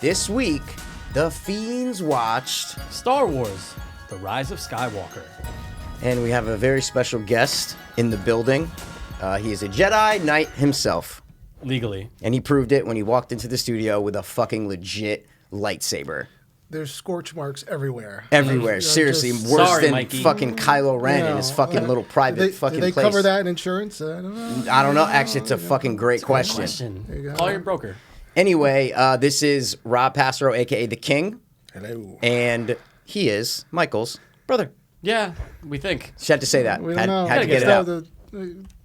This week, the Fiends watched Star Wars, The Rise of Skywalker. And we have a very special guest in the building. He is a Jedi Knight himself. Legally. And he proved it when he walked into the studio with a fucking legit lightsaber. There's scorch marks everywhere. Everywhere. Seriously, worse than fucking Kylo Ren in his fucking little private fucking place. place. They cover that in insurance? I don't know. I don't know. Actually, it's a fucking great question. Call your broker. Anyway, this is Rob Passero, a.k.a. The King. Hello. And he is Michael's brother. Yeah, we think. Just had to say that. We don't know. Had to get it out.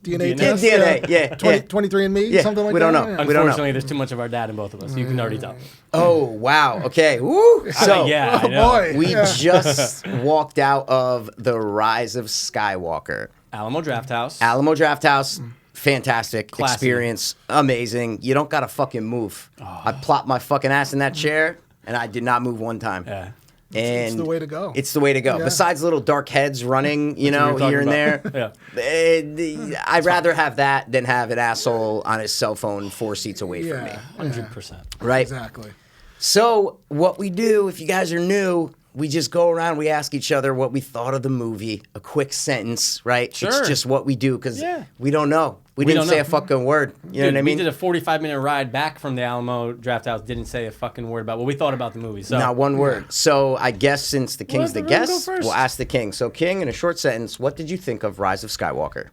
DNA test? DNA, yeah. 23andMe, Yeah, something like we that? don't know. Yeah. We don't know. Unfortunately, there's too much of our dad in both of us. You can already tell. Oh, wow. Okay. Woo. So, yeah, I Oh, know. boy. we just walked out of the Rise of Skywalker. Alamo Draft House. Alamo Draft House, fantastic Classy. experience, amazing. You don't gotta fucking move. I plopped my fucking ass in that chair, and I did not move one time. Yeah. And It's the way to go. It's the way to go. Yeah. Besides little dark heads running, you know, That's what we here were and talking there. about. Yeah. I'd rather have that than have an asshole on his cell phone 4 seats away from me. 100%. Right? Exactly. So what we do, if you guys are new, we just go around, we ask each other what we thought of the movie, a quick sentence, right? Sure. It's just what we do because Yeah. we don't know. We didn't don't say know. a fucking word. You know Dude, what I mean? We did a 45-minute ride back from the Alamo Draft House. Didn't say a fucking word about what we thought about the movie. So Not one word. So I guess since the King's the let them go guest, first. we'll ask the King. So King, in a short sentence, what did you think of Rise of Skywalker?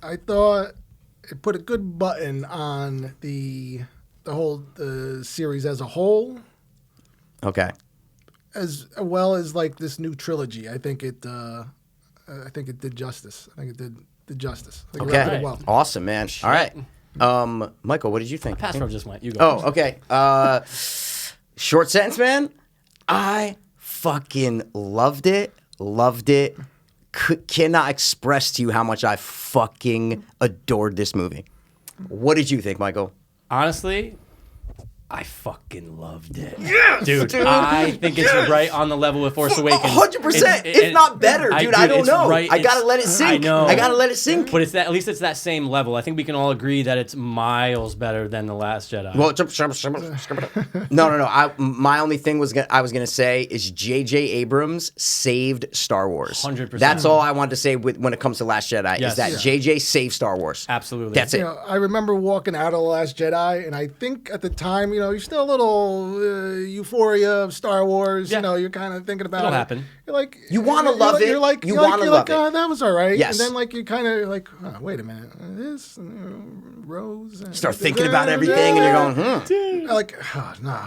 I thought it put a good button on the whole series as a whole, Okay. as well as like this new trilogy. I think it did justice. I think it did justice. I think it wrapped Okay. it well. Awesome, man. All right. Michael, what did you think? Password just went. You go. Oh, first. okay. Short sentence, man. I fucking loved it. Loved it. Cannot express to you how much I fucking adored this movie. What did you think, Michael? Honestly, I fucking loved it. Yes, dude. I think it's right on the level with Force Awakens. 100%. If not better, dude. I don't it's know. Right, I gotta let it sink. I know. I gotta let it sink. But at least it's that same level. I think we can all agree that it's miles better than The Last Jedi. Well, no. My only thing I was gonna say is J.J. Abrams saved Star Wars. 100%. That's all I wanted to say when it comes to Last Jedi. Yes. Is that Yeah. J.J. saved Star Wars. Absolutely. That's it. You know, I remember walking out of The Last Jedi, and I think at the time, you know, you're still a little euphoria of Star Wars. Yeah. You know, you're kind of thinking about It'll it. happen. You're like, You wanna you're love like- it. You're like, You you're like, wanna you're love like, it. oh, that was all right. Yes. And then like you kind of like, oh, wait a minute, this Rose. You start thinking about everything, and you're going, Like, oh, no.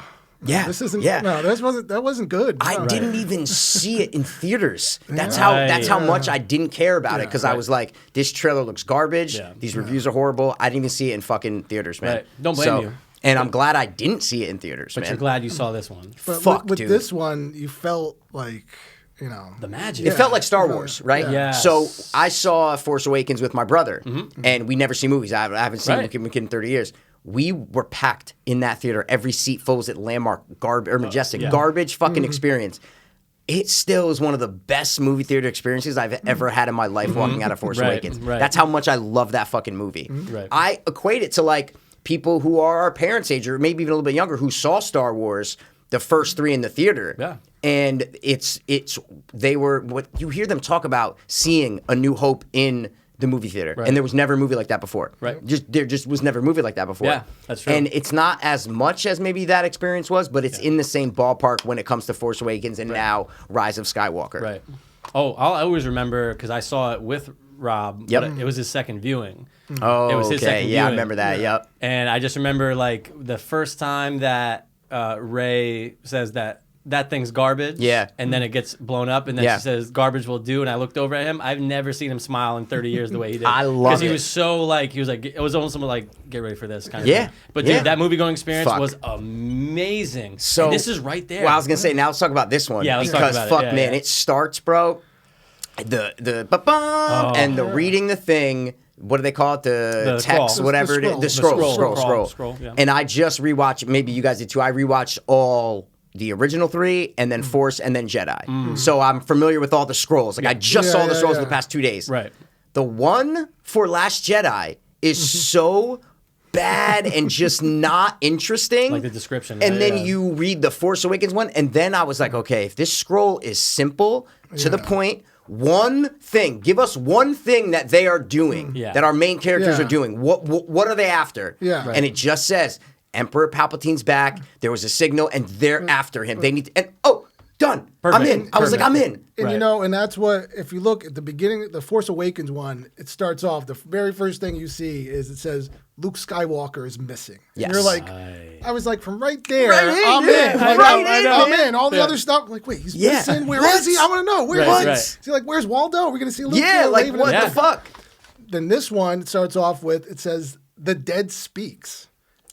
Yeah, This isn't. yeah. No, that wasn't good. I No. didn't even see it in theaters. That's Right. how much I didn't care about it because I Right. was like, this trailer looks garbage. Yeah. These reviews are horrible. I didn't even see it in fucking theaters, man. Right. Don't blame you. And I'm glad I didn't see it in theaters, But man. you're glad you saw this one. But Fuck, with dude. this one, you felt like, you know, The magic. It felt like Star Wars, right? Yes. So I saw Force Awakens with my brother, and we never see movies. I haven't seen Right. McKin in 30 years. We were packed in that theater. Every seat full. Was at Landmark, or Majestic, yeah. garbage fucking experience. It still is one of the best movie theater experiences I've ever had in my life walking out of Force Right, Awakens. right. That's how much I love that fucking movie. Right. I equate it to like people who are our parents' age or maybe even a little bit younger who saw Star Wars, the first 3 in the theater. Yeah. And they were what you hear them talk about seeing A New Hope in the movie theater. Right. And there was never a movie like that before. Right. There just was never a movie like that before. Yeah, that's true. And it's not as much as maybe that experience was, but it's in the same ballpark when it comes to Force Awakens and now Rise of Skywalker. Right. Oh, I'll always remember because I saw it with Rob. Yep. But it was his second viewing. Oh, It was his okay. second Yeah, I viewing. remember that. Yep. And I just remember like the first time that Rey says that thing's garbage. Yeah. And then it gets blown up, and then Yeah. she says garbage will do. And I looked over at him. I've never seen him smile in 30 years the way he did. I love Because he it. was so like it was almost like get ready for this kind of Yeah. thing. But Yeah. dude, that movie going experience Fuck. was amazing. So And this is right there. Well, I was gonna say now let's talk about this one. Yeah, let's talk because about it. fuck, Yeah, man, yeah. it starts, bro. The ba-bum, and the reading the thing. What do they call it? The text, scroll. whatever. The it is. scroll. The scroll. Scroll, yeah. And I just rewatched. Maybe you guys did too. I rewatched all the original 3, and then Force, and then Jedi. So I'm familiar with all the scrolls. Like I just saw the scrolls in the past 2 days. Right. The one for Last Jedi is so bad and just not interesting. Like the description. And right? then Yeah. you read the Force Awakens one, and then I was like, okay, if this scroll is simple to the point, one thing, give us one thing that they are doing, that our main characters are doing. What are they after? Yeah. Right. And it just says, Emperor Palpatine's back. There was a signal, and they're after him. They need to, and done. Perfect. I'm in. I was like, I'm in. And Right. you know, and that's what, if you look at the beginning, the Force Awakens one, it starts off, the very first thing you see is it says, Luke Skywalker is missing. Yes. And you're like, I was like, from right there, Right in, I'm yeah. in. Like, Right in, I'm man. in. All the other stuff, like, wait, he's Yeah. missing? Where What? is he? I want to know. Where is Right, he? right. Is he like, where's Waldo? Are we going to see Luke? Yeah, like, leaving what it? the fuck? Then this one starts off with, it says, the dead speaks.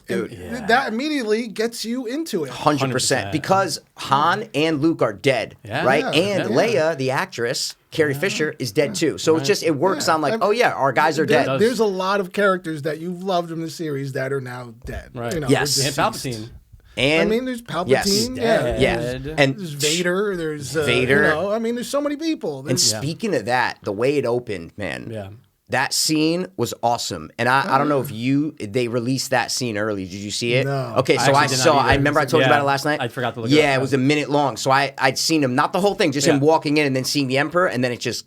Dude. And that immediately gets you into it. 100%. Because Han and Luke are dead, Yeah. right? Yeah. And Yeah. Leia, the actress, Carrie Fisher, is dead too. So it's just, it works on like, oh yeah, our guys are dead. There's a lot of characters that you've loved in the series that are now dead. Right. You know, Yes. or And deceased. Palpatine. And I mean, there's Palpatine. Yes. Yeah. Dead. And There's Vader. There's Vader. You know, I mean, there's so many people. And There's, speaking of that, the way it opened, man. Yeah. That scene was awesome. And I don't know if they released that scene early. Did you see it? No. Okay, so I I actually did saw, not either. I remember I told you Yeah. about it last night. I forgot to look it Yeah, up. it was a minute long. So I'd seen him, not the whole thing, just him Yeah. walking in and then seeing the Emperor, and then it just,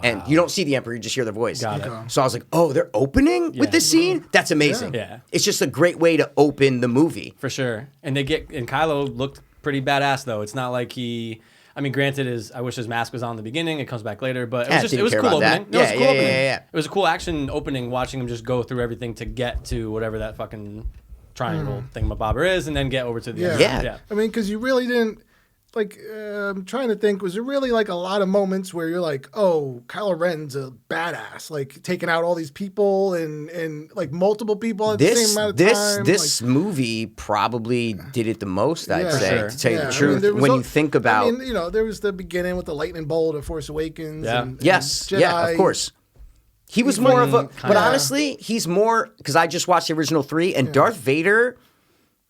and you don't see the Emperor, you just hear the voice. Got it. So I was like, oh, they're opening with this scene? That's amazing. Yeah. It's just a great way to open the movie. For sure. And Kylo looked pretty badass though. It's not like I mean, granted, I wish his mask was on in the beginning. It comes back later, but it was didn't a care cool about that. opening. No, it was a cool opening. Yeah. It was a cool action opening, watching him just go through everything to get to whatever that fucking triangle thingamabobber is, and then get over to the end. Yeah. I mean, because you really didn't. Like, I'm trying to think, was there really like a lot of moments where you're like, oh, Kylo Ren's a badass, like taking out all these people and like multiple people at the same amount of time? This movie probably did it the most, I'd Yeah. say, For sure. to tell you Yeah, the I mean, truth. there was When a- you think about, I mean, you know, there was the beginning with the lightning bolt of Force Awakens. Yeah. And yes, Jedi. yeah, of course. He was more of a, but kinda. honestly, he's more, because I just watched the original 3, and Darth Vader,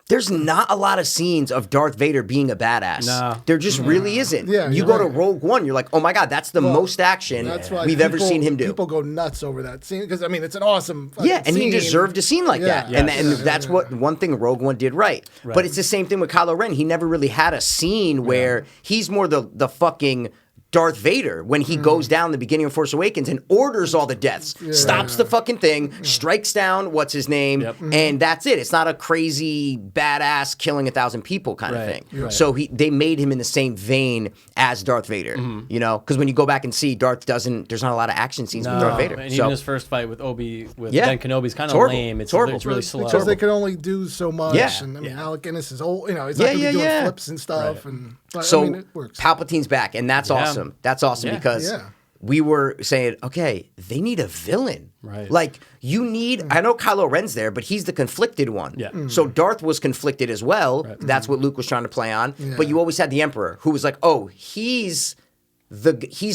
there's not a lot of scenes of Darth Vader being a badass. No. There just really isn't. Yeah, you you're go to right. Rogue One, you're like, oh my God, that's the most action That's why we've ever people- seen him do. People go nuts over that scene because I mean it's an awesome. fucking Yeah, and he scene. deserved a scene like Yeah. that. And, Yes. and Yeah, that's yeah, what one thing Rogue One did right. But it's the same thing with Kylo Ren. He never really had a scene where he's more the fucking Darth Vader when he goes down the beginning of Force Awakens and orders all the deaths, stops the fucking thing, strikes down what's his name, Yep. and that's it. It's not a crazy badass killing 1,000 people kind of Right. thing. Right. So they made him in the same vein as Darth Vader. You know, because when you go back and see Darth there's not a lot of action scenes with Darth Vader. And So even his first fight with Yeah. Ben Kenobi's kind It's of horrible. lame. It's horrible. It's really slow. because they can only do so much. Yeah. And I mean, Alec Guinness is old. You know, he's Yeah, not going to yeah, be doing yeah. flips and stuff. And but, So I mean, it works. Palpatine's back, and that's awesome. That's awesome Yeah. because Yeah. we were saying, okay, they need a villain. Right. Like you need. I know Kylo Ren's there, but he's the conflicted one. Yeah. So Darth was conflicted as well. That's what Luke was trying to play on. But you always had the Emperor, who was like, oh, he's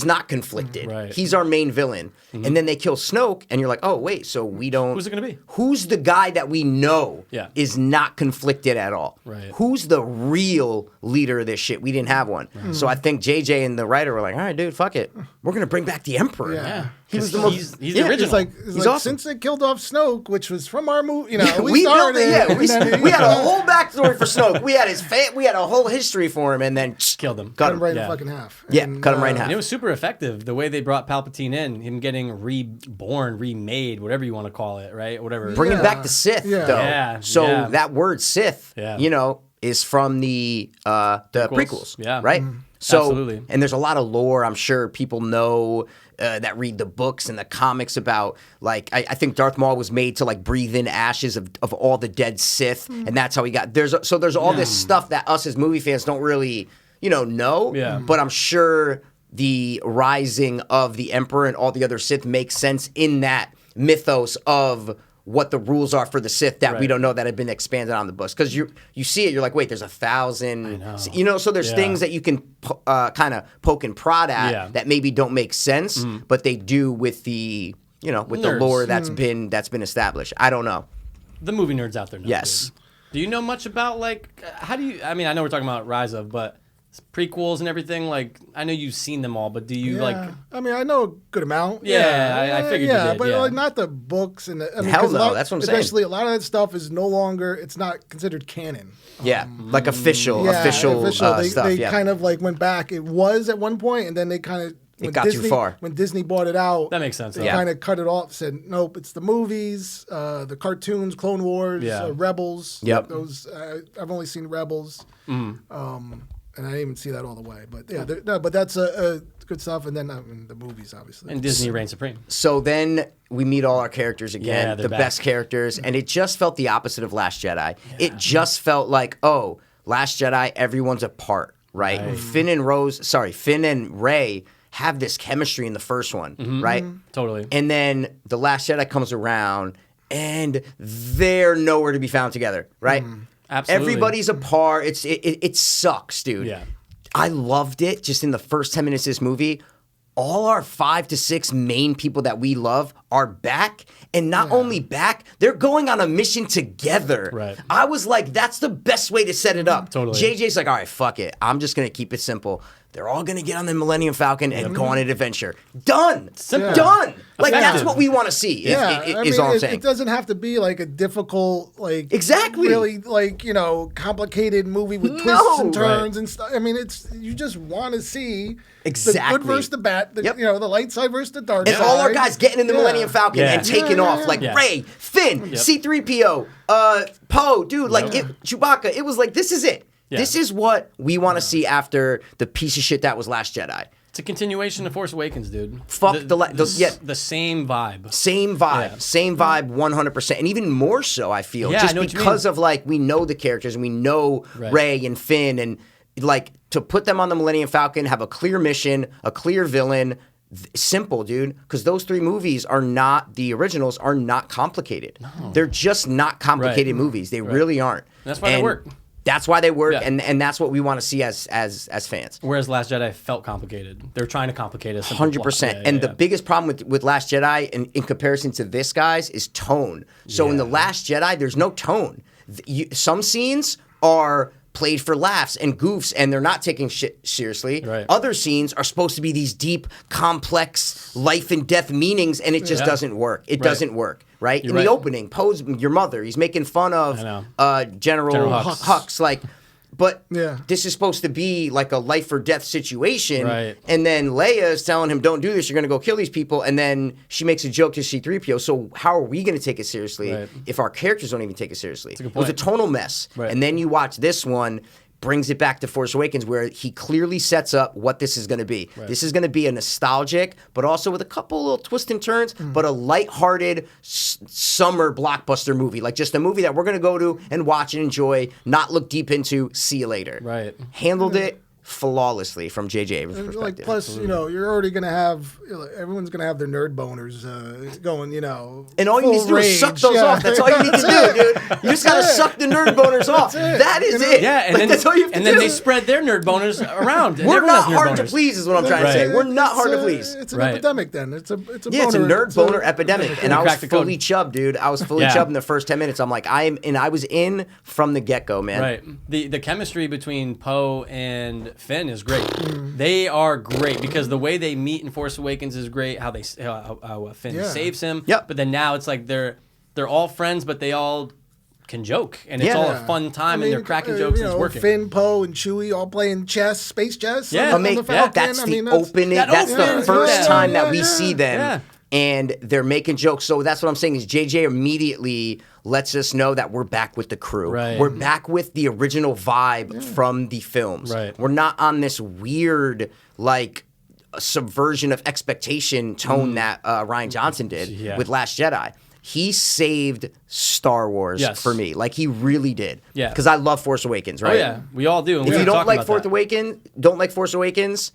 not conflicted. Right. He's our main villain. And then they kill Snoke, and you're like, oh wait, so we don't. Who's it gonna be? Who's the guy that we know Yeah. is not conflicted at all? Right. Who's the real leader of this shit? We didn't have one. So I think JJ and the writer were like, all right, dude, fuck it. We're gonna bring back the Emperor. Yeah. He was the He's most. the yeah, original. It's like, He's awesome. since they killed off Snoke, which was from our movie, you know, we We built started. it. Yeah, and then we had a whole backstory for Snoke. We had we had a whole history for him, and then Killed him. cut cut him right in Yeah. fucking half. Yeah, And, cut him right in half. And it was super effective the way they brought Palpatine in, him getting reborn, remade, whatever you want to call it, right? Whatever. Bringing Yeah. back the Sith, Yeah. though. Yeah, So yeah. that word Sith, Yeah. you know, is from the prequels, Yeah. right? So, Absolutely. and there's a lot of lore. I'm sure people know that read the books and the comics about, like, I think Darth Maul was made to like breathe in ashes of all the dead Sith, and that's how he got. There's all this stuff that us as movie fans don't really, know. Yeah. But I'm sure the rising of the Emperor and all the other Sith makes sense in that mythos of what the rules are for the Sith that we Right. don't know that have been expanded on the books. Because you see it, you're like, wait, there's 1,000. I know. So there's Yeah. things that you can kind of poke and prod at Yeah. that maybe don't make sense, but they do with the with the Nerds. lore that's been established. I don't know. The movie nerds out there know. Yes. Dude. Do you know much about, like, how do you, I mean, I know we're talking about Rise of, but prequels and everything, like I know you've seen them all, but do you like? I mean, I know a good amount. Yeah, I figured you did, but yeah. like not the books and the. I mean, Hell 'cause no, that's what I'm saying. Especially a lot of that stuff is no longer. It's not considered canon. Yeah, like official They, stuff. They Yeah, kind of like went back. It was at one point, and then they kind of. It got too far. When Disney bought it out. That makes sense. They Yeah. kind of cut it off. Said nope. It's the movies, the cartoons, Clone Wars, Rebels. Yep. Those I've only seen Rebels. And I didn't even see that all the way. But yeah, but that's a good stuff. And then the movies, obviously. And Disney reigns supreme. So then we meet all our characters again, Yeah, the they're back. best characters, and it just felt the opposite of Last Jedi. It just felt like, oh, Last Jedi, everyone's apart, right? Finn and Rey have this chemistry in the first one, right? Totally. And then the Last Jedi comes around, and they're nowhere to be found together, right? Absolutely. Everybody's apart. It sucks, dude. Yeah. I loved it just in the first 10 minutes of this movie. All our 5 to 6 main people that we love are back. And not only back, they're going on a mission together. Right. I was like, that's the best way to set it up. Totally. JJ's like, all right, fuck it. I'm just going to keep it simple. They're all going to get on the Millennium Falcon and go on an adventure. Done. Simple. Done. Like, that's Effective. what we want to see, is all I'm saying. It doesn't have to be like a difficult, like Exactly. really like complicated movie with twists and turns and stuff. I mean, you just want to see the Exactly. good versus the bad, the light side versus the dark And side. all our guys getting in the Millennium Falcon Yeah. and taking off. Like Yeah. Rey, Finn, C-3PO, Poe, dude, like Chewbacca. It was like, this is it. Yeah. This is what we want to see after the piece of shit that was Last Jedi. It's a continuation of Force Awakens, dude. Fuck the same vibe. Same vibe, 100%. And even more so, I feel. Yeah, just I know what you because mean. of, like, we know the characters and we know Rey and Finn. And, like, to put them on the Millennium Falcon, have a clear mission, a clear villain. Simple, dude. Because those 3 movies the originals are not complicated. No. They're just not complicated movies. They really aren't. That's why they work. That's why they work, Yeah. and that's what we want to see as fans. Whereas Last Jedi felt complicated. They're trying to complicate us. 100%. And the biggest problem with Last Jedi in comparison to this, guys, is tone. So in The Last Jedi, there's no tone. Some scenes are played for laughs and goofs, and they're not taking shit seriously. Right. Other scenes are supposed to be these deep, complex life and death meanings, and it just doesn't work. It doesn't work. Right? In the opening, Poe's your mother. He's making fun of General Hux. Like, but this is supposed to be like a life or death situation. Right. And then Leia is telling him, don't do this. You're going to go kill these people. And then she makes a joke to C-3PO. So how are we going to take it seriously if our characters don't even take it seriously? It was a tonal mess. Right. And then you watch this one, brings it back to Force Awakens, where he clearly sets up what this is going to be. Right. This is going to be a nostalgic, but also with a couple little twists and turns, but a lighthearted summer blockbuster movie. Like just a movie that we're going to go to and watch and enjoy, not look deep into, see you later. Right. Handled it flawlessly from J.J. Abrams' perspective. Like, plus, you're already going to have, everyone's going to have their nerd boners going, And all you need to do is suck those off. That's all you need to do, dude. You just got to suck the nerd boners off. That is it. Yeah, and like, then, that's all you have to and do. then they spread their nerd boners around. We're not hard to please, is what I'm trying to say. We're not hard to please. It's an epidemic then. It's a nerd boner epidemic. And I was fully chubbed, dude. I was fully chubbed in the first 10 minutes. I'm like, I was in from the get-go, man. Right. The chemistry between Poe and Finn is great. They are great because the way they meet in Force Awakens is great. How Finn saves him. Yep. But then now it's like they're all friends, but they all can joke, and it's all a fun time, and they're cracking jokes and it's working. Finn, Poe, and Chewie all playing chess, space chess. Yeah. on the Falcon. That's the opening. That's the first time that we see them. Yeah. And they're making jokes. So that's what I'm saying is JJ immediately lets us know that we're back with the crew. Right. We're back with the original vibe from the films. Right. We're not on this weird, like, subversion of expectation tone that Rian Johnson did with Last Jedi. He saved Star Wars for me. Like, he really did. Yeah. Because I love Force Awakens, right? Oh, yeah. We all do. And If we you were don't talking like about Force Awakens,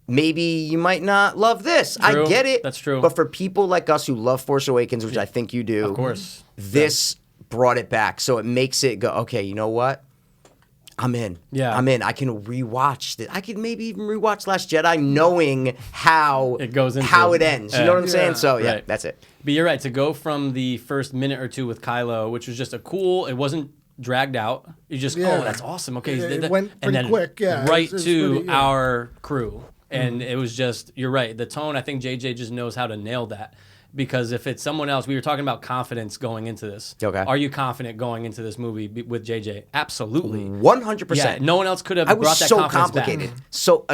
maybe you might not love this. True. I get it. That's true. But for people like us who love Force Awakens, which I think you do, Of course. this brought it back. So it makes it go, okay, you know what? I'm in. Yeah. I'm in. I can rewatch it. I could maybe even rewatch Last Jedi knowing how It goes into how it. it ends. You know what I'm saying? So, yeah, Right. that's it. But you're right. To go from the first minute or two with Kylo, which was just it wasn't dragged out. You just Yeah. oh, that's awesome. Okay, It went and pretty then quick, yeah. right It's to pretty, yeah. our crew, and it was just you're right. The tone, I think JJ just knows how to nail that. Because if it's someone else, we were talking about confidence going into this. Okay. Are you confident going into this movie with JJ? Absolutely. 100%. Yeah, no one else could have I brought was that so confidence complicated. back. So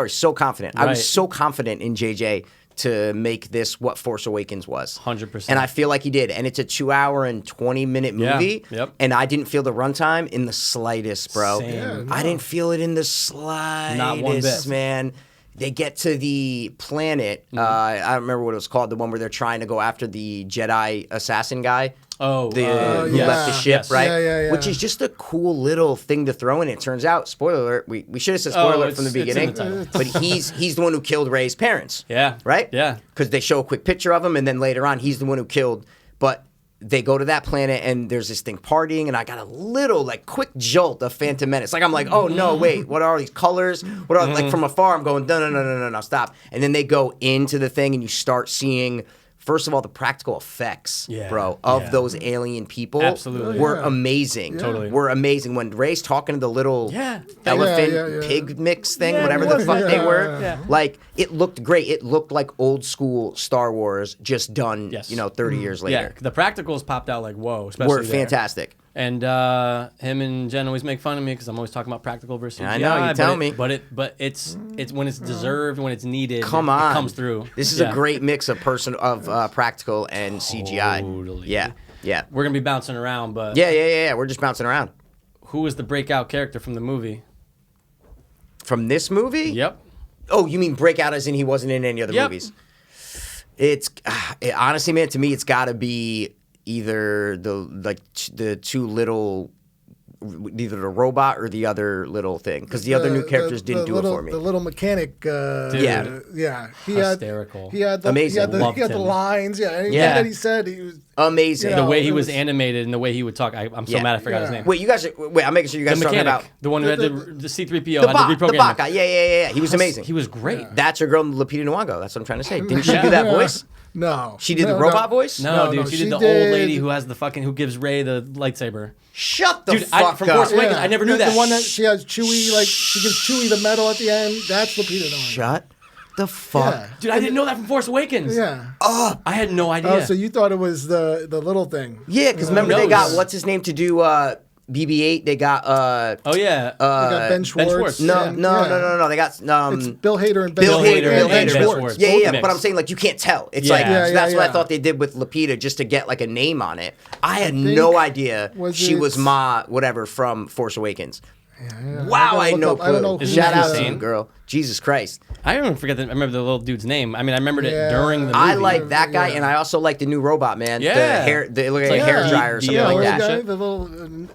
so confident. I Right. was so confident in JJ to make this what Force Awakens was. 100%. And I feel like he did. And it's a 2-hour and 20-minute Yeah. movie. Yep. And I didn't feel the runtime in the slightest, bro. Same. Yeah, no. I didn't feel it in the slightest, Not one bit. man. They get to the planet. I don't remember what it was called. The one where they're trying to go after the Jedi assassin guy. Oh, Who yeah. left the ship, Yes. right? Yeah. Which is just a cool little thing to throw in. It turns out, spoiler alert, we should have said spoiler alert from the it's in the beginning. title. But he's the one who killed Rey's parents. Yeah. Right? Yeah. Because they show a quick picture of him, and then later on, he's the one who killed. But they go to that planet, and there's this thing partying, and I got a little, like, quick jolt of Phantom Menace. Like, I'm like, oh, no, wait, what are all these colors? What are, like, from afar, I'm going, no, stop. And then they go into the thing, and you start seeing... First of all, the practical effects, Yeah, bro, of yeah. those alien people Absolutely. were Yeah. amazing. Totally. Were amazing. When Rey's talking to the little Yeah. elephant Yeah. pig mix thing, Yeah, whatever it the was. fuck they were, Yeah. like, it looked great. It looked like old school Star Wars just done, Yes. 30 years Yeah, later. the practicals popped out like whoa, especially Were there. fantastic. And him and Jen always make fun of me because I'm always talking about practical versus CGI. I know, you tell me. But it's when it's deserved, when it's needed. Come it on. comes through. This is Yeah. a great mix of practical and CGI. Totally. Yeah. We're gonna be bouncing around, but Yeah. We're just bouncing around. who was the breakout character from the movie? From this movie? Yep. Oh, you mean breakout as in he wasn't in any other Yep. movies? Honestly, man, to me, it's got to be either the two little, either the robot or the other little thing, because the other new characters didn't do little, it for me. The little mechanic. Yeah. Yeah. Hysterical. He had the Amazing. He Loved had the him. lines. Yeah. Anything Yeah. that he said, he was. Amazing. You The know, way he it was was- animated and the way he would talk. I'm so Yeah. mad I forgot his Yeah. name. Wait, you guys. Wait, I'm making sure you guys the are talking mechanic, about the one who had the- the C-3PO, the had bot, to reprogram the bot him. guy. Yeah. He was amazing. He was great. That's your girl, Lupita Nyong'o. That's what I'm trying to say. Didn't she do that voice? No. She did the No, robot voice? No, dude, no, she she did the did- old lady who has the fucking who gives Rey the lightsaber. Shut the Dude, fuck from up. Force Awakens, I never knew that. The one that she has Chewie, like she gives Chewie the medal at the end. That's Lupita Nyong'o. Shut the fuck. Yeah. Dude, I didn't know that from Force Awakens. Yeah. I had no idea. Oh, so you thought it was the little thing? Yeah, because remember they knows? got what's his name to do BB-8. They got oh yeah. You got Ben Schwartz. Schwartz. no. and- yeah. They got It's Bill Hader and Ben Bill Schwartz. Hader and and Ben Ben Schwartz. Schwartz. Yeah, Both but mixed. I'm saying like you can't tell. It's Yeah. like Yeah, so that's what I yeah. thought they did with Lupita just to get like a name on it. I had no idea was she was it- Ma whatever from Force Awakens. Yeah. Wow, I gotta had no look up. I don't know clue. who Shout the- out to you, insane? girl. Jesus Christ. I don't even forget that. I remember the little dude's name. I mean, I remembered Yeah. it during the movie. I like that guy, Yeah. and I also like the new robot man. Yeah. The hair, the look like a Like hair the- dryer or the, something uh, like where's that. the guy? Shit. The little,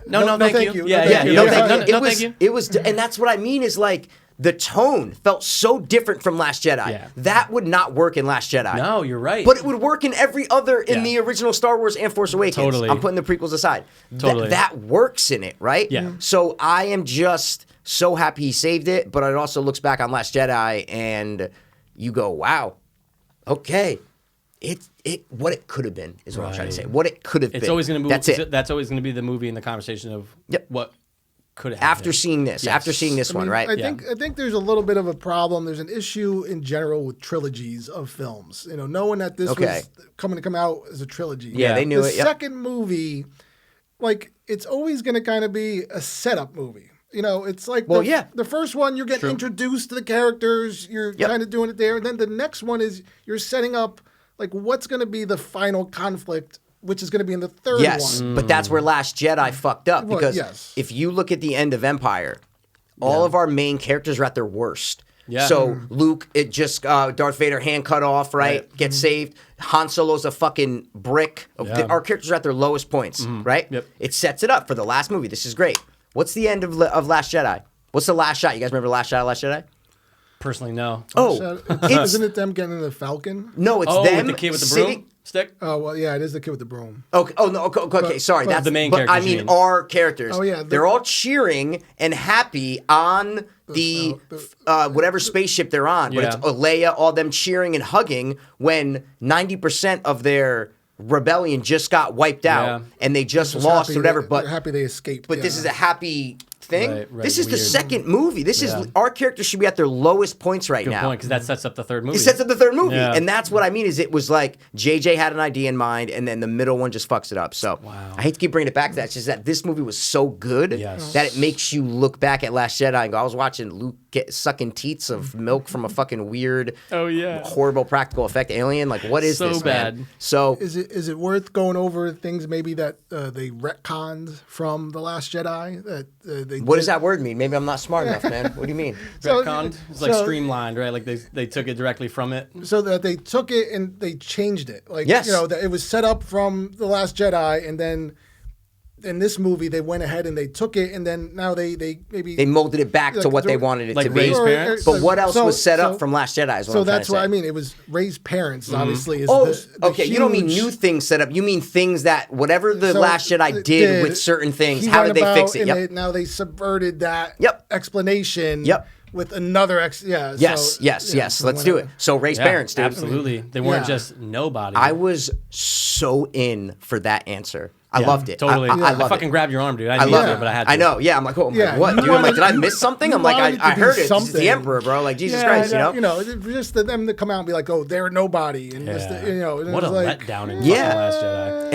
No, thank you. Yeah, Yeah, yeah. no, Yeah. thank you. No, It thank was, you. it was, and that's what I mean is like the tone felt so different from Last Jedi. Yeah. That would not work in Last Jedi. No, you're right. But it would work in every other in Yeah. the original Star Wars and Force Awakens. Totally. I'm putting the prequels aside. Totally. That works in it, right? Yeah. So I am just so happy he saved it, but it also looks back on Last Jedi and you go, wow, okay. What it could have been is what I'm trying to say. What it could have been. it's always going to be. That's it. That's always going to be the movie in the conversation of Yep. what could have After been. seeing this, Yes. after seeing this I one, mean, right? I think there's a little bit of a problem. There's an issue in general with trilogies of films. You know, knowing that this Okay. was coming to come out as a trilogy. Yeah, they knew the it. Yep. second movie, like, it's always going to kind of be a setup movie. You know, it's like Well, yeah. the first one, you're getting introduced to the characters. You're Yep. kind of doing it there. And then the next one is you're setting up, like, what's going to be the final conflict, which is going to be in the third Yes, one. but that's where Last Jedi fucked up Well, because yes. if you look at the end of Empire, all of our main characters are at their worst. Yeah. So Luke, it just Darth Vader hand cut off, right? Gets saved. Han Solo's a fucking brick. Yeah. Our characters are at their lowest points, right? Yep. It sets it up for the last movie. This is great. What's the end of Last Jedi? What's the last shot? You guys remember Last Shot of Last Jedi? Personally, no. Oh, Isn't it them getting in the Falcon? no, it's Oh, them with the kid with the sitting. broomstick. Oh, well, yeah, it is the kid with the broom. Okay. Oh no. Okay. Sorry. but That's the main but I characters, mean, you mean. our characters. Oh, yeah, They're all cheering and happy on the whatever spaceship they're on. But it's Yeah. Leia, all them cheering and hugging when 90% of their rebellion just got wiped out and they just lost or whatever. But they're happy they escaped. But this is a happy thing. Right, this is the weird. second movie. This is our characters should be at their lowest points right Good now. point, because that sets up the third movie. It sets up the third movie, Yeah. and that's what I mean. Is it was like JJ had an idea in mind, and then the middle one just fucks it up. So I hate to keep bringing it back to that. It's just that this movie was so good that it makes you look back at Last Jedi and go, "I was watching Luke sucking teats of milk from a fucking weird, horrible practical effect alien. Like, what is So this, bad. man?" So Is it worth going over things maybe that they retconned from The Last Jedi? That they what did? does that word mean? Maybe I'm not smart enough, man. What do you mean? Retconned? It's like so- streamlined, right? Like they took it directly from it. So that they took it and they changed it. Like, Yes. that it was set up from The Last Jedi, and then in this movie they went ahead and they took it, and then now they maybe They molded it back to Like, what they they're- wanted it like to be. Rey's parents? But what else So- was set up so- from Last Jedi is what So I'm trying that's to what say. I mean. It was Rey's parents, obviously. Is Oh, the okay. You don't mean huge- new things set up. You mean things that whatever the So Last Jedi it did with certain things. he How went did they about fix it? and Yep. now they subverted that Yep. explanation. Yep. With another Yes, yes. Let's do it. So Rey's Yeah, parents, dude. absolutely. They weren't Yeah. just nobody. I was so in for that answer. I loved it. Totally. I loved fucking it. grabbed your arm, dude. I I didn't love mean it. to, but I had to. I know. Yeah, I'm like, oh my Yeah, what, you dude? I'm like, wanted- did I miss something? you I'm like, wanted it to I be heard it. This is something. the Emperor, bro. Like Jesus Christ, you know? Just them to come out and be like, oh, they're nobody, and just, Yeah. and What it a was like, letdown in Yeah. fucking Last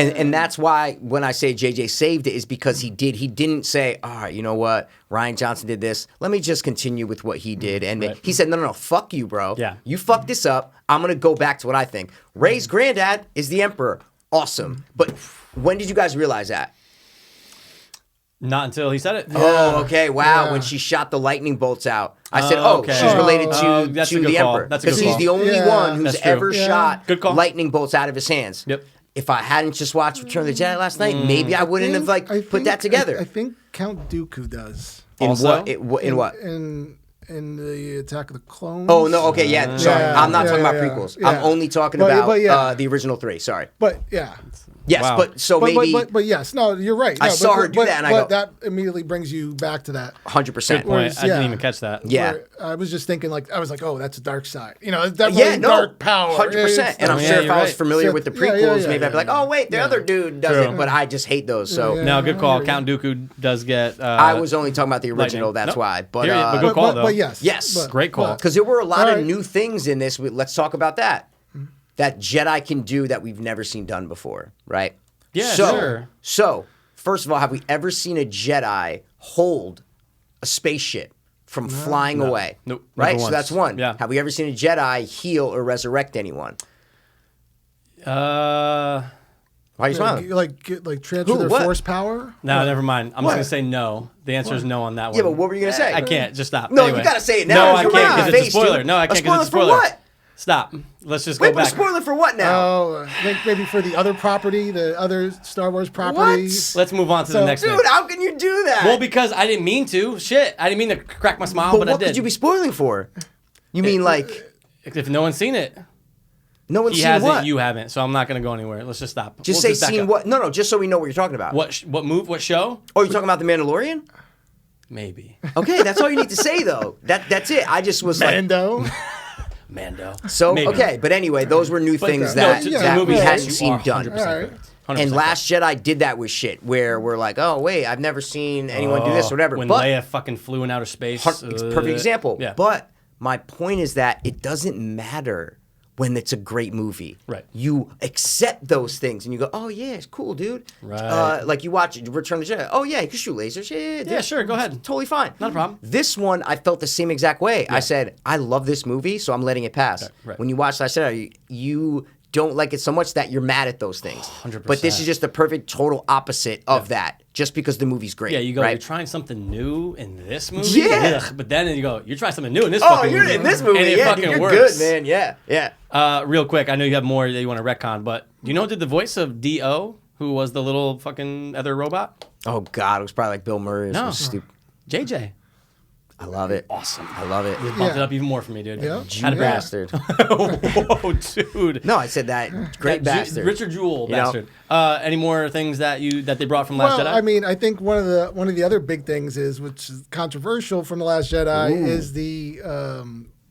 Jedi. And that's why when I say JJ saved it is because he didn't say, all right, you know what? Ryan Johnson did this. Let me just continue with what he did. And he said, no, fuck you, bro. Yeah. You fucked this up. I'm going to go back to what I think. Rey's granddad is the Emperor. Awesome. But when did you guys realize that? Not until he said it. Oh, okay. Wow. Yeah. When she shot the lightning bolts out. I said, okay. she's related Oh, to that's a the good call. Emperor. That's a good Because he's call. the only Yeah. one who's That's true. ever Yeah. shot Good call. lightning bolts out of his hands. Yep. If I hadn't just watched Return of the Jedi last night, maybe I wouldn't have put that together. I think Count Dooku does. In Also? what? In what? In the Attack of the Clones. Oh no. Okay. Yeah. Sorry. Yeah, I'm not talking about yeah, prequels. yeah. I'm only talking But- about but yeah. the original three. Sorry. But yeah. Yes. Wow. But so But, maybe but yes, no, you're right. I No, saw her do that and I but go- that immediately brings you back to that. 100%. Good point. Whereas, I didn't yeah. even catch that. Yeah. Where I was just thinking, like, I was like, oh, that's a dark side. It's definitely Yeah. No. dark power. 100%. And I'm Yeah, sure if you're I was right. familiar So- with the yeah, prequels, yeah, maybe I'd be like, yeah. oh wait, the other dude does True. it. But I just hate those. So Yeah. No, good call. I hear Count Dooku does get. I was only talking about the original. Lightning. That's Nope. why. But Hear ya, but good call, though. But yes. Yes. But- Great call. because there were a lot of Alright. new things in this. Let's talk about that. That Jedi can do that we've never seen done before, right? Yeah, so, sure. So, first of all, have we ever seen a Jedi hold a spaceship from flying away? Nope, Right? never So once. that's one. Yeah. Have we ever seen a Jedi heal or resurrect anyone? Why are you smiling? Like transfer Who? their What? force power. No, never mind. I'm What? just gonna say no. The answer is no on that one. Yeah, but what were you gonna say? I can't. Just stop. No, Anyway. you gotta say it now. No, I Come can't on, because it's a face, spoiler. dude. No, I A can't because it's a spoiler for spoiler. what? Stop. Let's just Wait, go but a back. spoiler for what now? Oh, I think maybe for the other property, the other Star Wars properties. Let's move on to the So- next Dude, thing. how can you do that? Well, because I didn't mean to. Shit, I didn't mean to crack my smile, but I what did. could you be spoiling for? You mean like If no one's seen it, no one's he seen hasn't. what? You haven't. So I'm not gonna go anywhere. Let's just stop. Just We'll say back seen up. what? No, just so we know what you're talking about. What move? What show? Oh, you're talking about the Mandalorian? Maybe. Okay, that's all you need to say though. That's it. I just was like, Mando. Mando. so Maybe. okay. But anyway, those were new things no, that, to yeah, that we movies, hadn't you seen are done. 100% Alright. correct. And 100% Last Jedi did that with shit, where we're like, oh wait, I've never seen anyone do this or whatever. When but Leia fucking flew in outer space. it's a perfect example. Yeah. But my point is that it doesn't matter when it's a great movie. Right. You accept those things and you go, oh yeah, it's cool, dude. Right. Like you watch Return of the Jedi. Oh yeah, you can shoot lasers. Yeah, Yeah, sure. Go ahead. Totally fine. Not a problem. This one, I felt the same exact way. I said, I love this movie, so I'm letting it pass. Right. When you watch Last Jedi, you don't like it so much that you're mad at those things. 100%. But this is just the perfect total opposite of that, just because the movie's great. Yeah, you go, right? you're trying something new in this movie? Yeah. Ugh. But then you go, you're trying something new in this Oh, fucking you're movie. in this movie. And it Yeah, fucking dude, you're works. good, man. Yeah. Real quick, I know you have more that you want to retcon, but do you know who did the voice of D.O., who was the little fucking other robot? Oh, God. It was probably like Bill Murray. It No. was stupid. JJ. I love it. Awesome. I love it. Bumped Yeah. it up even more for me, dude. Yeah. Had to You bring it. bastard. Whoa, dude. No, I said that. Great That bastard. Richard Jewell, You know? bastard. Any more things that they brought from Last Well, Jedi? I mean, I think one of the other big things is, which is controversial from the Last Jedi, is the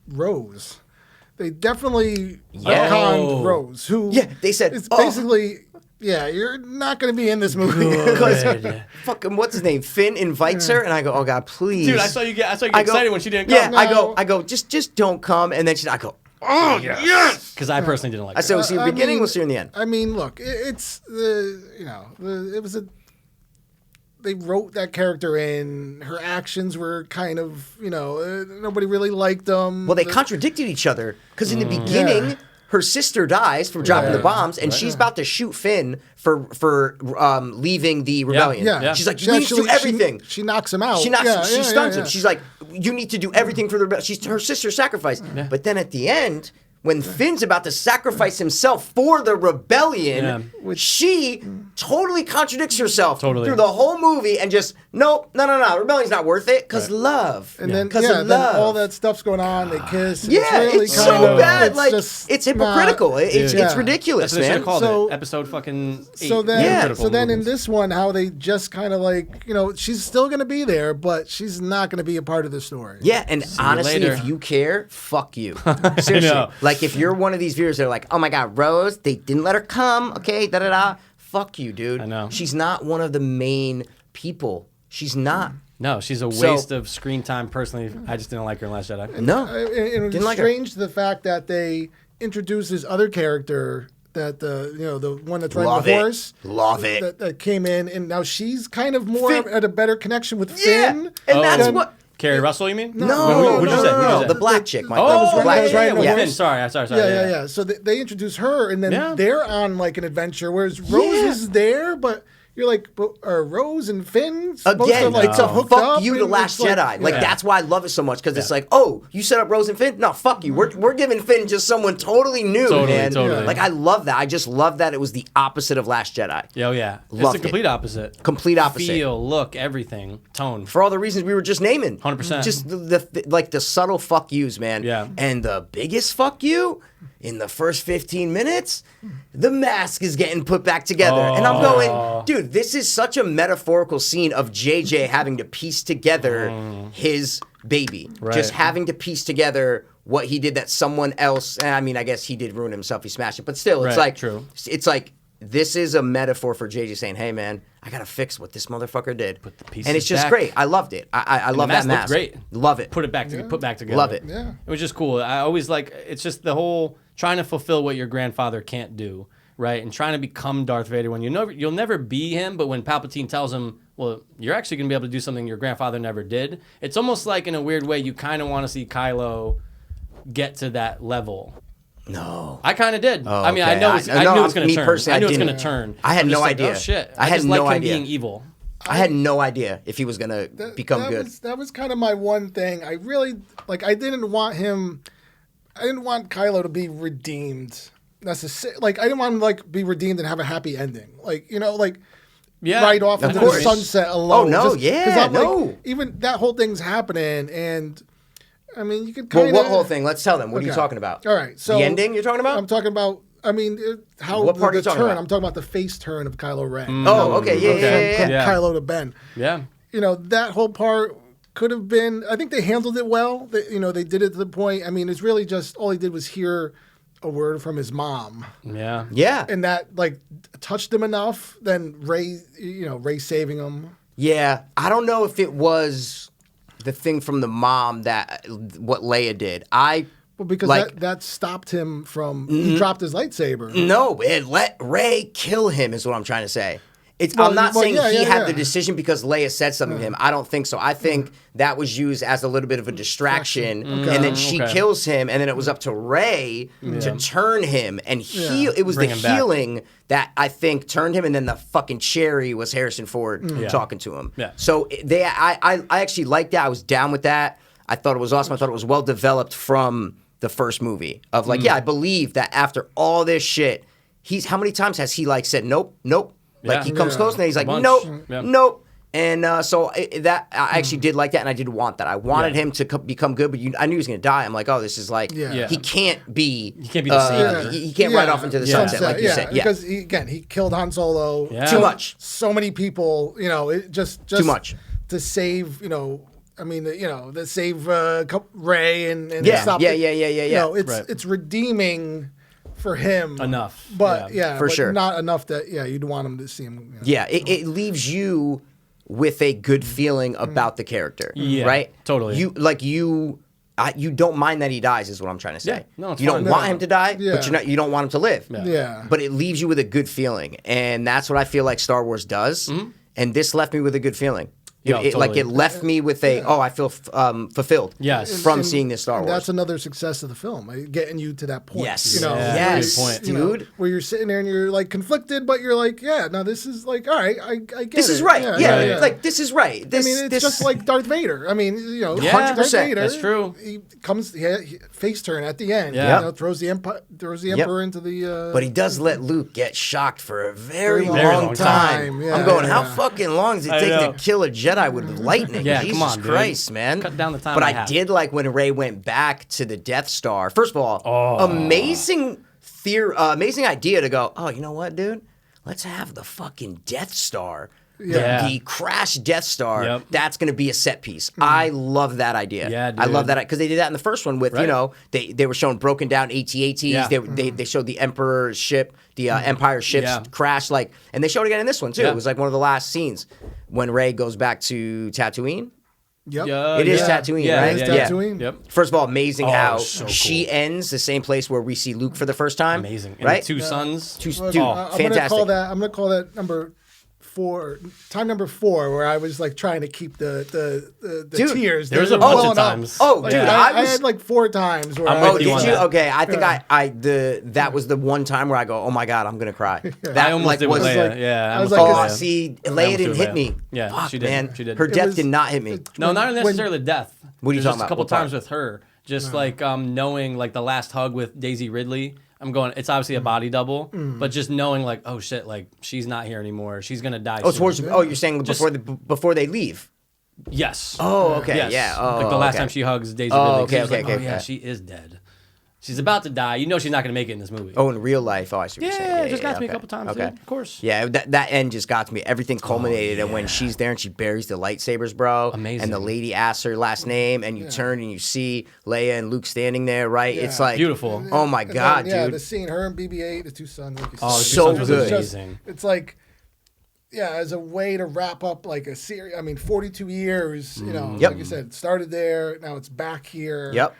rose. they definitely Yeah. retconned Rose, who they said, it's basically you're not going to be in this movie. Good. fucking what's his name? Finn invites her, and I go, oh God, please, Dude, I saw you get excited when she didn't come. Yeah, No. I go, just don't come, and then I go, oh yes. Because I personally didn't like I her. said, we'll see you in the beginning, we'll see you in the end. I mean, look, it's it was a. They wrote that character in. Her actions were kind of, nobody really liked them. Well, they contradicted each other because in the beginning, her sister dies from dropping the bombs, and she's about to shoot Finn for leaving the rebellion. Yeah. She's like, you need to do everything. She knocks him out. She knocks him. She stuns him. Yeah. She's like, you need to do everything for the rebellion. Her sister sacrificed. But then at the end, when Finn's about to sacrifice himself for the rebellion, she totally contradicts herself through the whole movie and just, no, rebellion's not worth it because love. And then, then all that stuff's going on. They kiss. And Yeah, it's, really it's kind so of, bad. It's Like, just it's hypocritical. not- It's ridiculous, That's what they should man. have called So- it. Episode fucking 8. So then, Hypocritical in movies. this one, how they just kind of like, she's still going to be there, but she's not going to be a part of the story. Yeah, and honestly, later. if you care, fuck you. Seriously. know. Like, if you're one of these viewers that are like, oh my God, Rose, they didn't let her come, okay, da-da-da. Fuck you, dude. I know. She's not one of the main people. She's not. No, she's a So- waste of screen time. Personally, I just didn't like her in Last Jedi. No. And it was Didn't like her. strange the fact that they introduced this other character that the one that's riding Love the it. horse. Love it. That came in, and now she's kind of more Finn. at a better connection with Yeah. Finn. And that's than- what. Carrie Russell, you mean? No, What'd you say? What'd you say? The black chick, Mike. Oh, the black that was right in the chick. horse. Finn. Sorry. Yeah. So they introduce her, and then Yeah. they're on like an adventure, whereas Rose is there, but you're like, are Rose and Finn supposed Again, to like it's a hooked fuck up? you to And Last it's Jedi. Like, that's why I love it so much, because it's like, oh, you set up Rose and Finn? No, fuck you. We're giving Finn just someone totally new, man. Totally. Like, I love that. I just love that it was the opposite of Last Jedi. Oh, yeah. It's Loved the complete opposite. Complete opposite. Feel, look, everything, tone. For all the reasons we were just naming. 100%. Just the subtle fuck yous, man. Yeah. And the biggest fuck you in the first 15 minutes, the mask is getting put back together. And I'm going, dude, this is such a metaphorical scene of JJ having to piece together his baby. Right. Just having to piece together what he did that someone else, I mean, I guess he did ruin himself. He smashed it. But still, it's Right, like, true. It's like, this is a metaphor for JJ saying, hey, man, I got to fix what this motherfucker did. Put the pieces and it's just back. great. I loved it. I love that looked mask. great. Love it. Put it back put back together. Love it. Yeah. It was just cool. I always like, it's just the whole trying to fulfill what your grandfather can't do, right? And trying to become Darth Vader when you'll never be him, but when Palpatine tells him, well, you're actually going to be able to do something your grandfather never did. It's almost like, in a weird way, you kind of want to see Kylo get to that level. No. I kind of did. I mean, okay. I knew it's going to turn. personally, I knew I it's going to didn't. turn. I had I'm just no like, idea. Oh, shit. I had just no like him idea. being evil. I had no idea if he was going to become that good. That was kind of my one thing. I really I didn't want Kylo to be redeemed necessarily. Like, I didn't want him to be redeemed and have a happy ending. Yeah, right off into the course. sunset alone. Oh, no, 'cause yeah, I'm no. even that whole thing's happening, and I mean, you could kind Well, of. what whole thing? Let's tell them. What are you Okay. talking about? All right, so the ending you're talking about? I'm talking about. I mean, how What part are the you talking turn? about? I'm talking about the face turn of Kylo Ren. Oh, okay. Yeah. From Yeah. Kylo to Ben. Yeah. That whole part could have been. I think they handled it well. They did it to the point. I mean, it's really just all he did was hear a word from his mom, Yeah. Yeah. and that touched him enough. Then Ray saving him. Yeah. I don't know if it was the thing from the mom that what Leia did. Well, because that stopped him from. He dropped his lightsaber. No, it let Ray kill him is what I'm trying to say. Well, I'm not saying yeah, he yeah, had yeah. the decision because Leia said something to him. I don't think so. I think that was used as a little bit of a distraction, and then she kills him, and then it was up to Ray to turn him and heal. It was Bring the him back. healing that I think turned him, and then the fucking cherry was Harrison Ford talking to him. Yeah. So I actually liked that. I was down with that. I thought it was awesome. I thought it was well developed from the first movie of I believe that after all this shit, how many times has he said nope. Like, Yeah. he comes Yeah. close and he's like, bunch. nope, Yeah. nope. And so I actually did like that, and I did want that. I wanted him to become good, but I knew he was going to die. I'm like, oh, this is Yeah. he can't be. He can't be the savior. He can't ride off into the sunset, like you said. Yeah, because he killed Han Solo. Yeah. too much. So many people. It just Too much. to save. I mean, that save Ray and Yeah, stop yeah, it. yeah, yeah, yeah, yeah. It's redeeming for him Enough. but for sure, not enough that you'd want him to see him. Yeah, it leaves you with a good feeling about the character. Yeah, right. Totally. You don't mind that he dies, is what I'm trying to say. Yeah, no, it's you don't fine. want him to die, Yeah. but you don't want him to live. Yeah. But it leaves you with a good feeling, and that's what I feel like Star Wars does. And this left me with a good feeling. Yeah, Like it totally. left me with I feel fulfilled. Yes. From And seeing this Star Wars. That's another success of the film, getting you to that point. Yes. Yeah, yes, good point. dude. Where you're sitting there and you're like conflicted, but you're like, no, this is like, all right, I get This it. is right. Yeah, Right. like this is right. I mean, it's just like Darth Vader. I mean, Yeah, Darth 100%. Vader. That's true. He comes, he face turn at the end. Yeah. Throws the Emperor into the. But he does let Luke get shocked for a very, Very long, long time. time. I'm going, Yeah, how yeah. fucking long does it I take know. to kill a Jedi with lightning? Yeah, Jesus come on, dude. Christ, man. Cut down the time But I I have. did like when Rey went back to the Death Star. First of all, amazing idea to go, oh, you know what, dude? Let's have the fucking Death Star. Yeah. The crashed Death Star, Yep. that's going to be a set piece. I love that idea. Yeah, I love dude. that because they did that in the first one with, Right. they were showing broken down AT-ATs. Yeah. They showed the Emperor's ship, the Empire ships Yeah. crash, and they showed it again in this one too. Yeah. It was like one of the last scenes when Rey goes back to Tatooine. Yep. Yeah, It is yeah. Tatooine, Yeah, right? It's yeah, Tatooine. Yep. First of all, amazing Oh, how so cool. she ends the same place where we see Luke for the first time. Amazing. And right? the two sons. Well, Dude, I'm fantastic. gonna call that number 4, number 4, where I was like trying to keep the Dude, tears. there was They a were bunch of welling up. times. Oh, Like, dude, Yeah. I was. had like 4 times where I'm I with Oh, was you did on you? that. Okay, I think that was the one time where I go, oh my god, I'm gonna cry. That I almost did with was Leia. like- Yeah, I was almost like, did Oh, Leia. see, I Leia almost didn't did hit Leia. me. Yeah, Fuck, she did. man. She did. Her It death was- did not hit me. No, not when- necessarily death. What are you There's talking just a about? couple What part? times with her, just like knowing like the last hug with Daisy Ridley. I'm going. It's obviously a body double, but just knowing like, oh shit, like she's not here anymore. She's gonna die. Oh, soon. you're saying Just- before they leave. Yes. Oh, okay, Yes. yeah. Oh, like the last okay. time she hugs Daisy Oh, Ridley. okay, She was like, okay, oh yeah, okay. she is dead. She's about to die. You know she's not gonna make it in this movie. Oh, in real life. Oh, I see what you're saying. yeah, it just got to me a okay. couple times. Okay. Dude. Of course. Yeah, that end just got to me. Everything culminated, and when she's there and she buries the lightsabers, bro. Amazing. And the lady asks her last name, and you turn and you see Leia and Luke standing there, right? Yeah. It's like Beautiful. Oh my And god, then, dude! the scene, her and BB-8, the 2 sons. Like you Oh, said. the So two sons was good. amazing. It's like, as a way to wrap up like a series. I mean, 42 years. Yep. Like you said, started there. Now it's back here. Yep.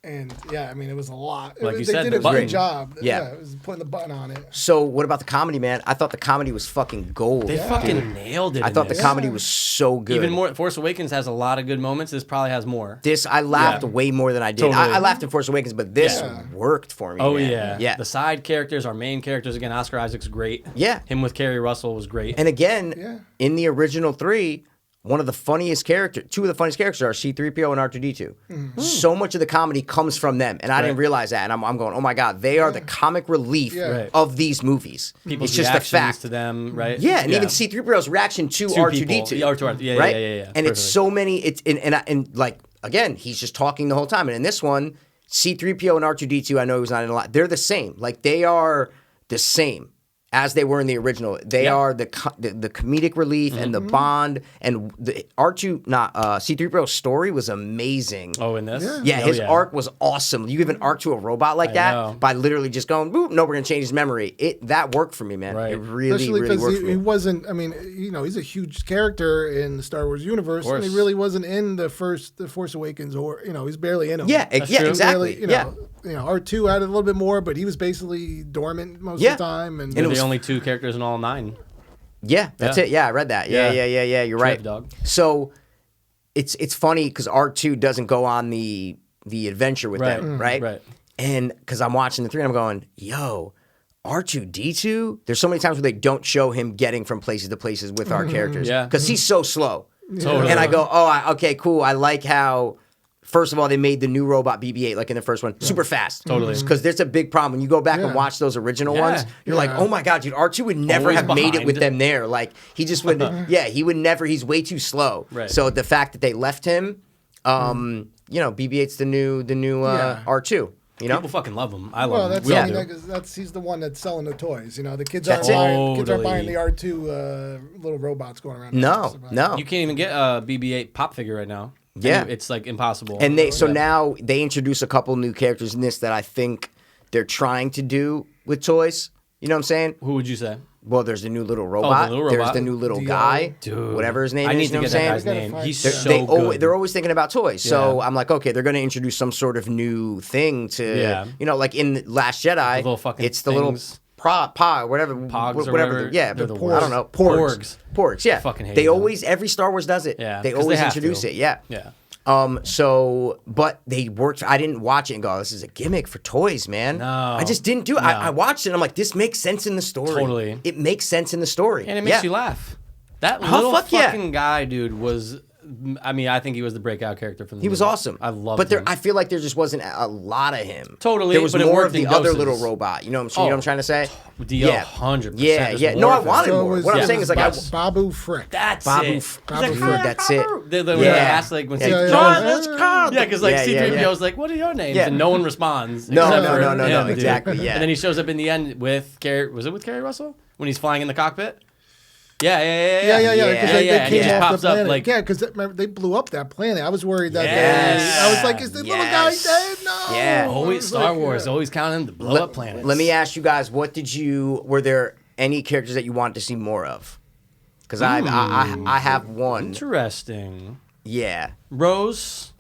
And I mean, it was a lot. Like you they said, did the a button. great job. Yeah. It was putting the button on it. So what about the comedy, man? I thought the comedy was fucking gold. They fucking nailed it. I in thought the this. comedy was so good. Even more. Force Awakens has a lot of good moments. This probably has more. This I laughed Yeah. way more than I did. Totally. I laughed in Force Awakens, but this Yeah. worked for me. Oh man. yeah, yeah. The side characters, our main characters. Again, Oscar Isaac's great. Yeah. Him with Kerry Russell was great. And again, Yeah. in the original 3, one of the funniest characters, 2 of the funniest characters are C-3PO and R2-D2. So much of the comedy comes from them, and I didn't Right. realize that. And I'm going, oh my god, they are the comic relief Yeah. Right. of these movies. People's it's just a reactions fact. to them, right? Yeah, and even C-3PO's reaction to Two R2-D2. people. Yeah, R2, yeah, right? yeah. And it's Perfect. so many. It's and like again, he's just talking the whole time. And in this one, C-3PO and R2-D2, I know he was not in a lot. They're the same. Like they are the same as they were in the original. They Yeah. are the comedic relief and the bond, and the C-3PO's story was amazing. Oh, in this? Yeah. Yeah, Oh, his arc was awesome. You give an arc to a robot like I that know. by literally just going, boop, no, we're gonna change his memory. That worked for me, man. Right. It really, Especially really because worked for he me. wasn't. I mean, he's a huge character in the Star Wars universe, and he course. really wasn't in the Force Awakens, or he's barely in them. Yeah, That's yeah, true. exactly. Really, R2 had a little bit more, but he was basically dormant most Yeah. of the time. And They're it the was- only 2 characters in all 9. Yeah, that's Yeah. it. Yeah, I read that. Yeah, Yeah. yeah. You're right. dog. So it's funny because R2 doesn't go on the adventure with Right. them, right? Right. And because I'm watching the 3 and I'm going, yo, R2-D2. There's so many times where they don't show him getting from places to places with our characters. Yeah. Because he's so slow. Totally. And I go, okay, cool. I like how. First of all, they made the new robot BB-8, like in the first one, super fast. Totally. Because there's a big problem. When you go back and Yeah. watch those original Yeah. ones, you're like, Yeah. oh my God, dude, R2 would never Always have made it behind. with them there. Like, he just would, he would never, he's way too slow. Right. So the fact that they left him, BB-8's the new Yeah. R2, you know? People fucking love him. I love well, him. that's We all I do. mean, that's he's the one that's selling the toys. The kids That's aren't it. buying the Totally. R2 little robots going around. No. You can't even get a BB-8 pop figure right now. Yeah. it's like impossible. And now they introduce a couple new characters in this that I think they're trying to do with toys. You know what I'm saying? Who would you say? Well, there's the new little robot. little There's robot. the new little Dio. guy. Dude. Whatever his name I is. need You to know get what I'm that saying? guy's name. He's They're- so good. They're always thinking about toys. So Yeah. I'm like, okay, they're going to introduce some sort of new thing to, Yeah. like in Last Jedi, little fucking it's the little things. whatever. Pogs or whatever. whatever. Yeah, They're the I worst. don't know. Porgs. Porgs. Porgs, yeah. I fucking hate they them. always, every Star Wars does it. Yeah, They 'cause always they have introduce to. it, yeah. Yeah. But they worked. I didn't watch it and go, this is a gimmick for toys, man. No. I just didn't do it. No. I watched it and I'm like, this makes sense in the story. Totally. It makes sense in the story. And it makes Yeah. you laugh. That Oh, little fuck yeah. fucking guy, dude, was. I mean, I think he was the breakout character from the He was movie. awesome. I loved But him. I feel like there just wasn't a lot of him. Totally, There was but it more worked of the in other doses. little robot. You know what I'm trying to say? Dio, Yeah. 100%. Yeah, There's yeah. more No, I of him. wanted So it more. was- What I'm yeah, saying is like, best. Babu Frick. That's Babu it. F- Babu He's Frick, that's it. When Yeah. they asked, like, when Yeah. C-3PO Yeah. was like, yeah, because like Yeah, yeah, C-3PO yeah. was like, what are your names? Yeah. And no one responds. No, except no, for no, no, him, dude. exactly, yeah. And then he shows up in the end with Carrie. Was it with Carrie Russell when he's flying in the cockpit? Yeah. Yeah. Because Yeah, they and he came just off pops the up planet. like, Yeah, because they blew up that planet. I was worried that Yes. I was like, is the little guy Yes. dead? No. Yeah. I always was Star like, Wars, yeah. always counting the blow up planets. Let me ask you guys, were there any characters that you wanted to see more of? Because I have one. Interesting. Yeah. Rose.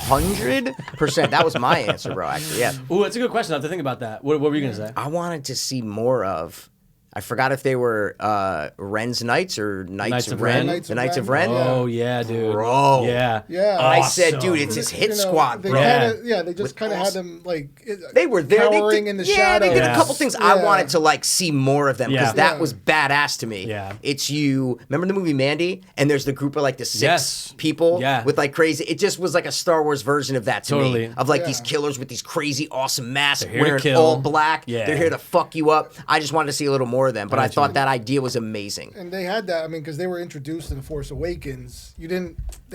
100%. That was my answer, bro, actually. Yeah. Ooh, that's a good question. I have to think about that. What were you gonna say? I wanted to see more of. I forgot if they were Ren's Knights or Knights of Ren. Knights The of Knights Ren? of Ren. Oh yeah, dude. Bro. Yeah. Yeah. I said, Awesome. dude, it's his hit You know, squad, they bro. kinda, they just With kind of had awesome- them like They were there. cowering in the They shadows. did a couple things. I Yeah. wanted to like see more of them because Yeah. that Yeah. was badass to me. Yeah. It's you. Remember the movie Mandy? And there's the group of like the six Yes. people Yeah. with like crazy. It just was like a Star Wars version of that to Totally. me. Of like Yeah. these killers with these crazy awesome masks They're here to wearing kill. all black. Yeah. They're here to fuck you up. I just wanted to see a little more of them. But I Gotcha. thought that idea was amazing. And they had that. I mean, because they were introduced in The Force Awakens. They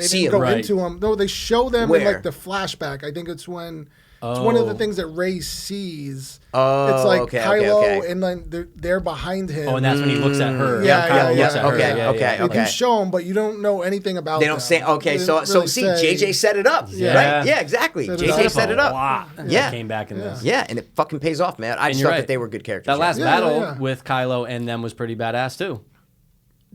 See didn't 'em, go right. into them. No, they show them in Where? like the flashback. I think it's when it's one of the things that Rey sees. Oh, it's like okay, Kylo, okay. and then they're behind him. Oh, and that's when he looks at her. Yeah, Kylo yeah, looks yeah. at her. Okay, Yeah, okay, yeah. They okay. do show them, but you don't know anything about. They don't them. say okay. They So didn't really see, say- JJ set it up. Yeah. Right? Yeah, exactly. Set it JJ up. set it up. Wow. Yeah. Came back in this. Yeah, and it fucking pays off, man. I And just you're thought right. that they were good characters. That last Yeah, battle yeah. with Kylo and them was pretty badass too.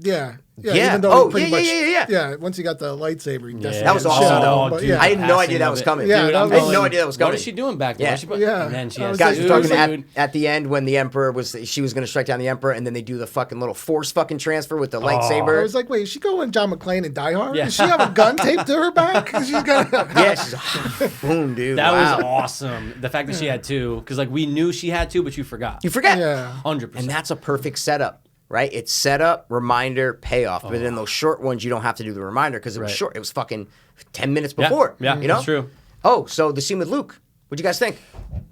Yeah. Yeah. Even though Oh, he pretty yeah, much, yeah, yeah, yeah. Once he got the lightsaber, he decimated That was the awesome, shit. though. But dude. yeah. I had no Passing idea that of was it. coming. Yeah, Dude, that I'm was- I had no idea that was What coming. is she doing back there? Yeah. What's she put- Yeah. And then she I has was Guys like, were talking dude. at the end when the Emperor she was going to strike down the Emperor, and then they do the fucking little force fucking transfer with the I lightsaber. was like, wait, is she going John McClane and Die Hard? Yeah. Does she have a gun taped to her back? She's got Yeah, she's like, boom, dude. That wow. was awesome. The fact that she had two, because like we knew she had two, but you forgot. You forget. Yeah. 100%. And that's a perfect setup, right? It's setup, reminder, payoff. But in those short ones, you don't have to do the reminder because it was Right. short. It was fucking 10 minutes Yeah. before. Yeah, you know? that's true. Oh, so the scene with Luke. What'd you guys think?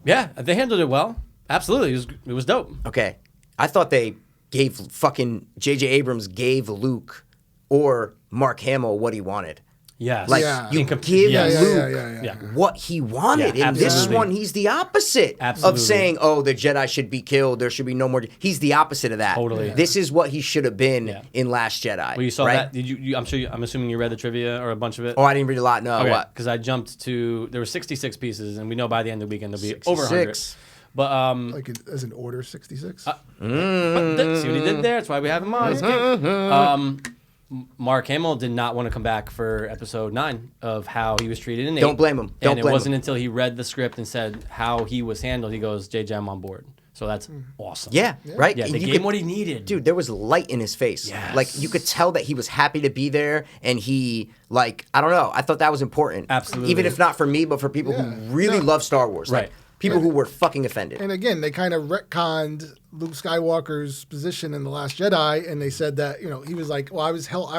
Yeah, they handled it well. Absolutely, it was dope. Okay. I thought they gave fucking J.J. Abrams gave Luke or Mark Hamill what he wanted. Yes. Like, Yeah. you Incom- give yes. Luke Yeah. what he wanted. Yeah, In this absolutely. one, he's the opposite Absolutely. of saying, oh, the Jedi should be killed. There should be no more. He's the opposite of that. Totally. This is what he should have been Yeah. in Last Jedi. Well, you saw right? that? Did you? I'm assuming you read the trivia or a bunch of it. Oh, I didn't read a lot. No, what? Because I jumped to there were 66 pieces, and we know by the end of the weekend there'll be over 100. 66. But like as an order 66. see what he did there? That's why we have him on. Mark Hamill did not want to come back for episode 9 of how he was treated in 8. Don't blame him. Don't and blame it wasn't him. until he read the script and said how he was handled, he goes, JJ, I'm on board. So that's awesome. Yeah, right? Yeah, And they you gave him what he needed. Dude, there was light in his face. Yes. Like, you could tell that he was happy to be there, and he, like, I don't know. I thought that was important. Absolutely. Even if not for me, but for people Yeah. who really No. love Star Wars. Right. Like, people who were fucking offended. And again, they kind of retconned Luke Skywalker's position in The Last Jedi, and they said that he was like, "Well, I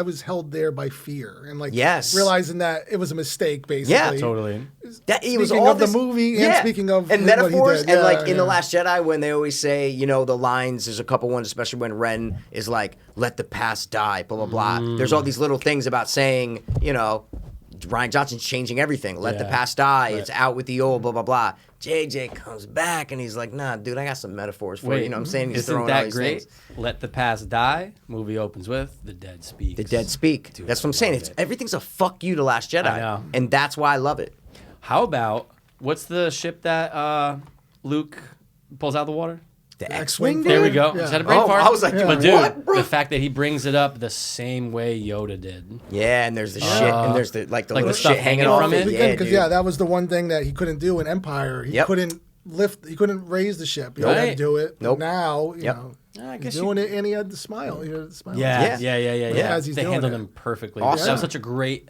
was held there by fear," and like Yes. realizing that it was a mistake, basically. Yeah. Totally. That it was Speaking all of the this- movie and speaking of and what he metaphors did. and Yeah, like in the yeah. Last Jedi when they always say the lines. There's a couple ones, especially when Ren is like, "Let the past die," blah blah blah. There's all these little things about saying Ryan Johnson's changing everything. Let the Yeah. past die. Right. It's out with the old, blah, blah, blah. JJ comes back and he's like, nah, dude, I got some metaphors for you. You know what I'm saying? He's isn't throwing all that these great? things. Let the past die. Movie opens with the dead speak. The dead speak. Dude, That's what I'm I saying. love It's it. everything's a fuck you to Last Jedi. I know. And that's why I love it. How about what's the ship that Luke pulls out of the water? The X-Wing X-Wing. There we Yeah. go. Yeah. Just had a brain Oh, fart. I was like, but dude, what, bro? the fact that he brings it up the same way Yoda did. Yeah, and there's the shit, and there's the like little the stuff shit hanging hanging off from it. it? Yeah, Because dude. that was the one thing that he couldn't do in Empire. He Yep. couldn't lift. He couldn't raise the ship. He Right. had to do it. Nope. Now, you Yep. know, I he's guess doing it, and he had the smile. He had the smile. Yeah. Yeah. As he's They doing handled it. him perfectly. Awesome. That was such a great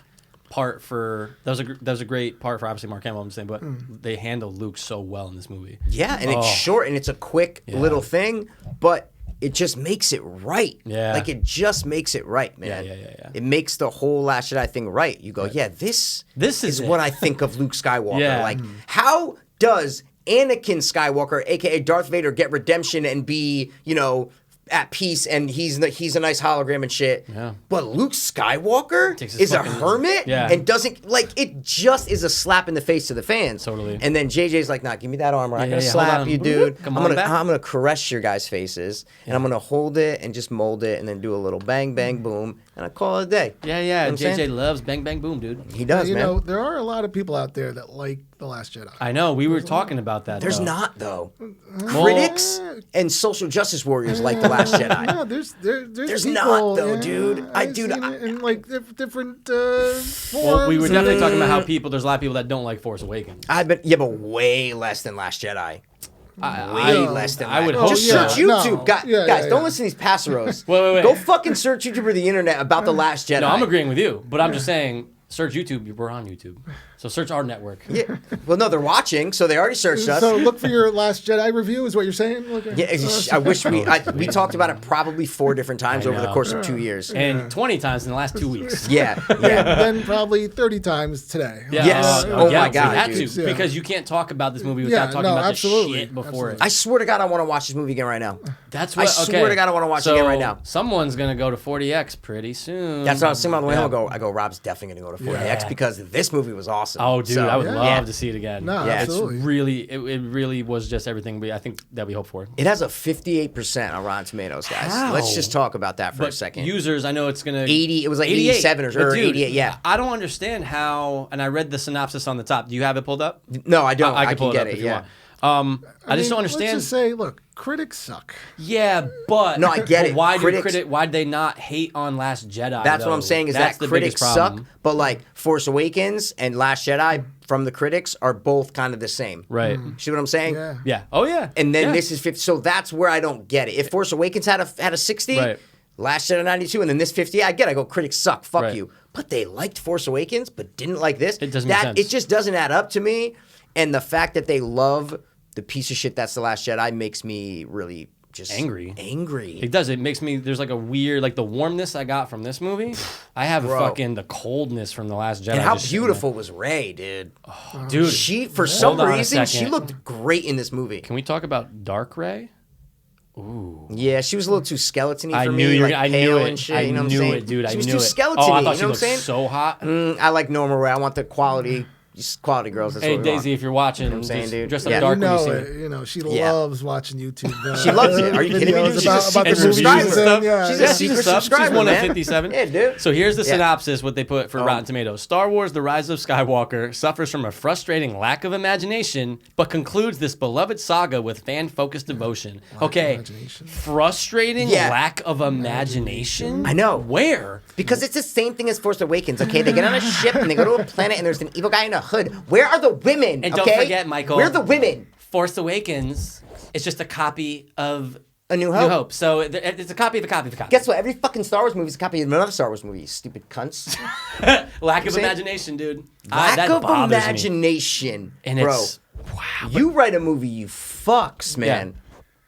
part for that was a great part for obviously Mark Hamill. I'm saying, but they handled Luke so well in this movie. Yeah, and it's short and it's a quick little thing, but it just makes it right. Yeah. Like it just makes it right, man. Yeah. It makes the whole Last Jedi thing right. You go, yeah, this is what it. I think of Luke Skywalker. Yeah. Like, how does Anakin Skywalker, aka Darth Vader, get redemption and be, you know, at peace, and he's a nice hologram and shit. Yeah. But Luke Skywalker Takes his is a fucking- hermit Yeah. and doesn't like it. Just is a slap in the face to the fans. Totally. And then JJ's like, "Nah, give me that armor. I'm gonna yeah, slap hold on. you, dude. Come I'm on gonna back." I'm gonna caress your guys' faces, and I'm gonna hold it and just mold it, and then do a little bang, bang, boom, and I call it a day." Yeah. You know what I'm JJ saying? loves bang bang boom, dude. He does, you man. know, there are a lot of people out there that like The Last Jedi. I know. We were talking about that. There's though. not though. Well, Critics and social justice warriors like The Last Jedi. No, there's There's people, not, though, yeah, dude. I've seen it in like different forms. Well, we were definitely talking about how there's a lot of people that don't like Force Awakens. But way less than Last Jedi. Way less than I would that. hope Just so. search Yeah, YouTube. no. Guys, Yeah, guys yeah, don't yeah. listen to these passeros. Wait. Go fucking search YouTube or the internet about The Last Jedi. No, I'm agreeing with you, but I'm just saying, search YouTube. We're on YouTube, so search our network. Yeah. Well, no, they're watching, so they already searched us. So look for your Last Jedi review, is what you're saying? Okay. Yeah, I wish we talked about it probably 4 different times I over the know. course of 2 years. And 20 times in the last 2 weeks. Yeah. Then probably 30 times today. Yes. Oh yeah, my God, we had dude. to, Yeah. because you can't talk about this movie without Yeah, talking no, about absolutely. the shit before Absolutely. I swear to God, I want to watch this movie again right now. That's I what. swear to God, I wanna watch it again right now. Someone's gonna go to 40X pretty soon. That's what I was thinking on the way Yeah. home. I go, Rob's definitely going to go to 40X Yeah. because this movie was awesome. Oh, dude, So, I would yeah. love to see it again. No, Yeah. It's absolutely. really, it really was just everything I think that we hoped for. It has a 58% on Rotten Tomatoes, guys. How? Let's just talk about that for a But second. users, I know it's gonna 80, it was like 87 But or dude, 88, yeah. I don't understand how. And I read the synopsis on the top. Do you have it pulled up? No, I don't. I can pull can it get up it, if you yeah. want. I just mean, don't understand. Let's just say, look, critics suck. Yeah, but No, I get it. Why Critics- why'd they not hate on Last Jedi? That's what though? I'm saying is That's that the critics biggest suck, problem. but like Force Awakens and Last Jedi from the critics are both kind of the same. Right. See what I'm saying? Yeah. Yeah. Oh yeah. And then Yeah. this is 50. So that's where I don't get it. If Force Awakens had a 60, Right. Last Jedi 92, and then this 50, I get it. I go, critics suck. Fuck Right. you. But they liked Force Awakens, but didn't like this. It doesn't make sense. It just doesn't add up to me. And the fact that they love the piece of shit that's The Last Jedi makes me really just Angry. Angry. It does. It makes me. There's like a weird, like the warmness I got from this movie. I have Bro. the coldness from the Last Jedi. And how just sitting beautiful was Rey, dude? there. dude. She, for some on a reason, she second. looked great in this movie. Can we talk about Dark Ray? Yeah, she was a little too skeleton-y for I me, knew you. like I pale knew and it. shit. I You know what I'm knew saying? it, dude. She I was knew too it. skeleton-y. Oh, I you thought know she what I'm looked saying? so hot. I like normal Rey. I want the quality girls. That's Hey what we want. Daisy, if you're watching, I'm saying, just dude. dress up Yeah. dark You when you know see it. it. You know, she Yeah. loves watching YouTube. She loves it. Are you kidding me, dude? videos She's about a the secret movies subscriber. and, yeah. She's Yeah, a she's secret sub. subscriber, She's one of man. 57. Yeah, dude. So here's the Yeah. synopsis, what they put for Rotten Tomatoes. Star Wars The Rise of Skywalker suffers from a frustrating lack of imagination, but concludes this beloved saga with fan-focused devotion. Okay, imagination. frustrating Yeah. lack of imagination? I know. Where? Because it's the same thing as Force Awakens, okay? They get on a ship and they go to a planet and there's an evil guy in a hood. Where are the women, And okay? don't forget, Michael. Where are the women? Force Awakens is just a copy of A New New Hope. Hope. So it's a copy of a copy of a copy. Guess what? Every fucking Star Wars movie is a copy of another Star Wars movie, you stupid cunts. Lack of saying? imagination, dude. Lack that of bothers me. imagination. And bro. it's wow. You write a movie, you fucks, man.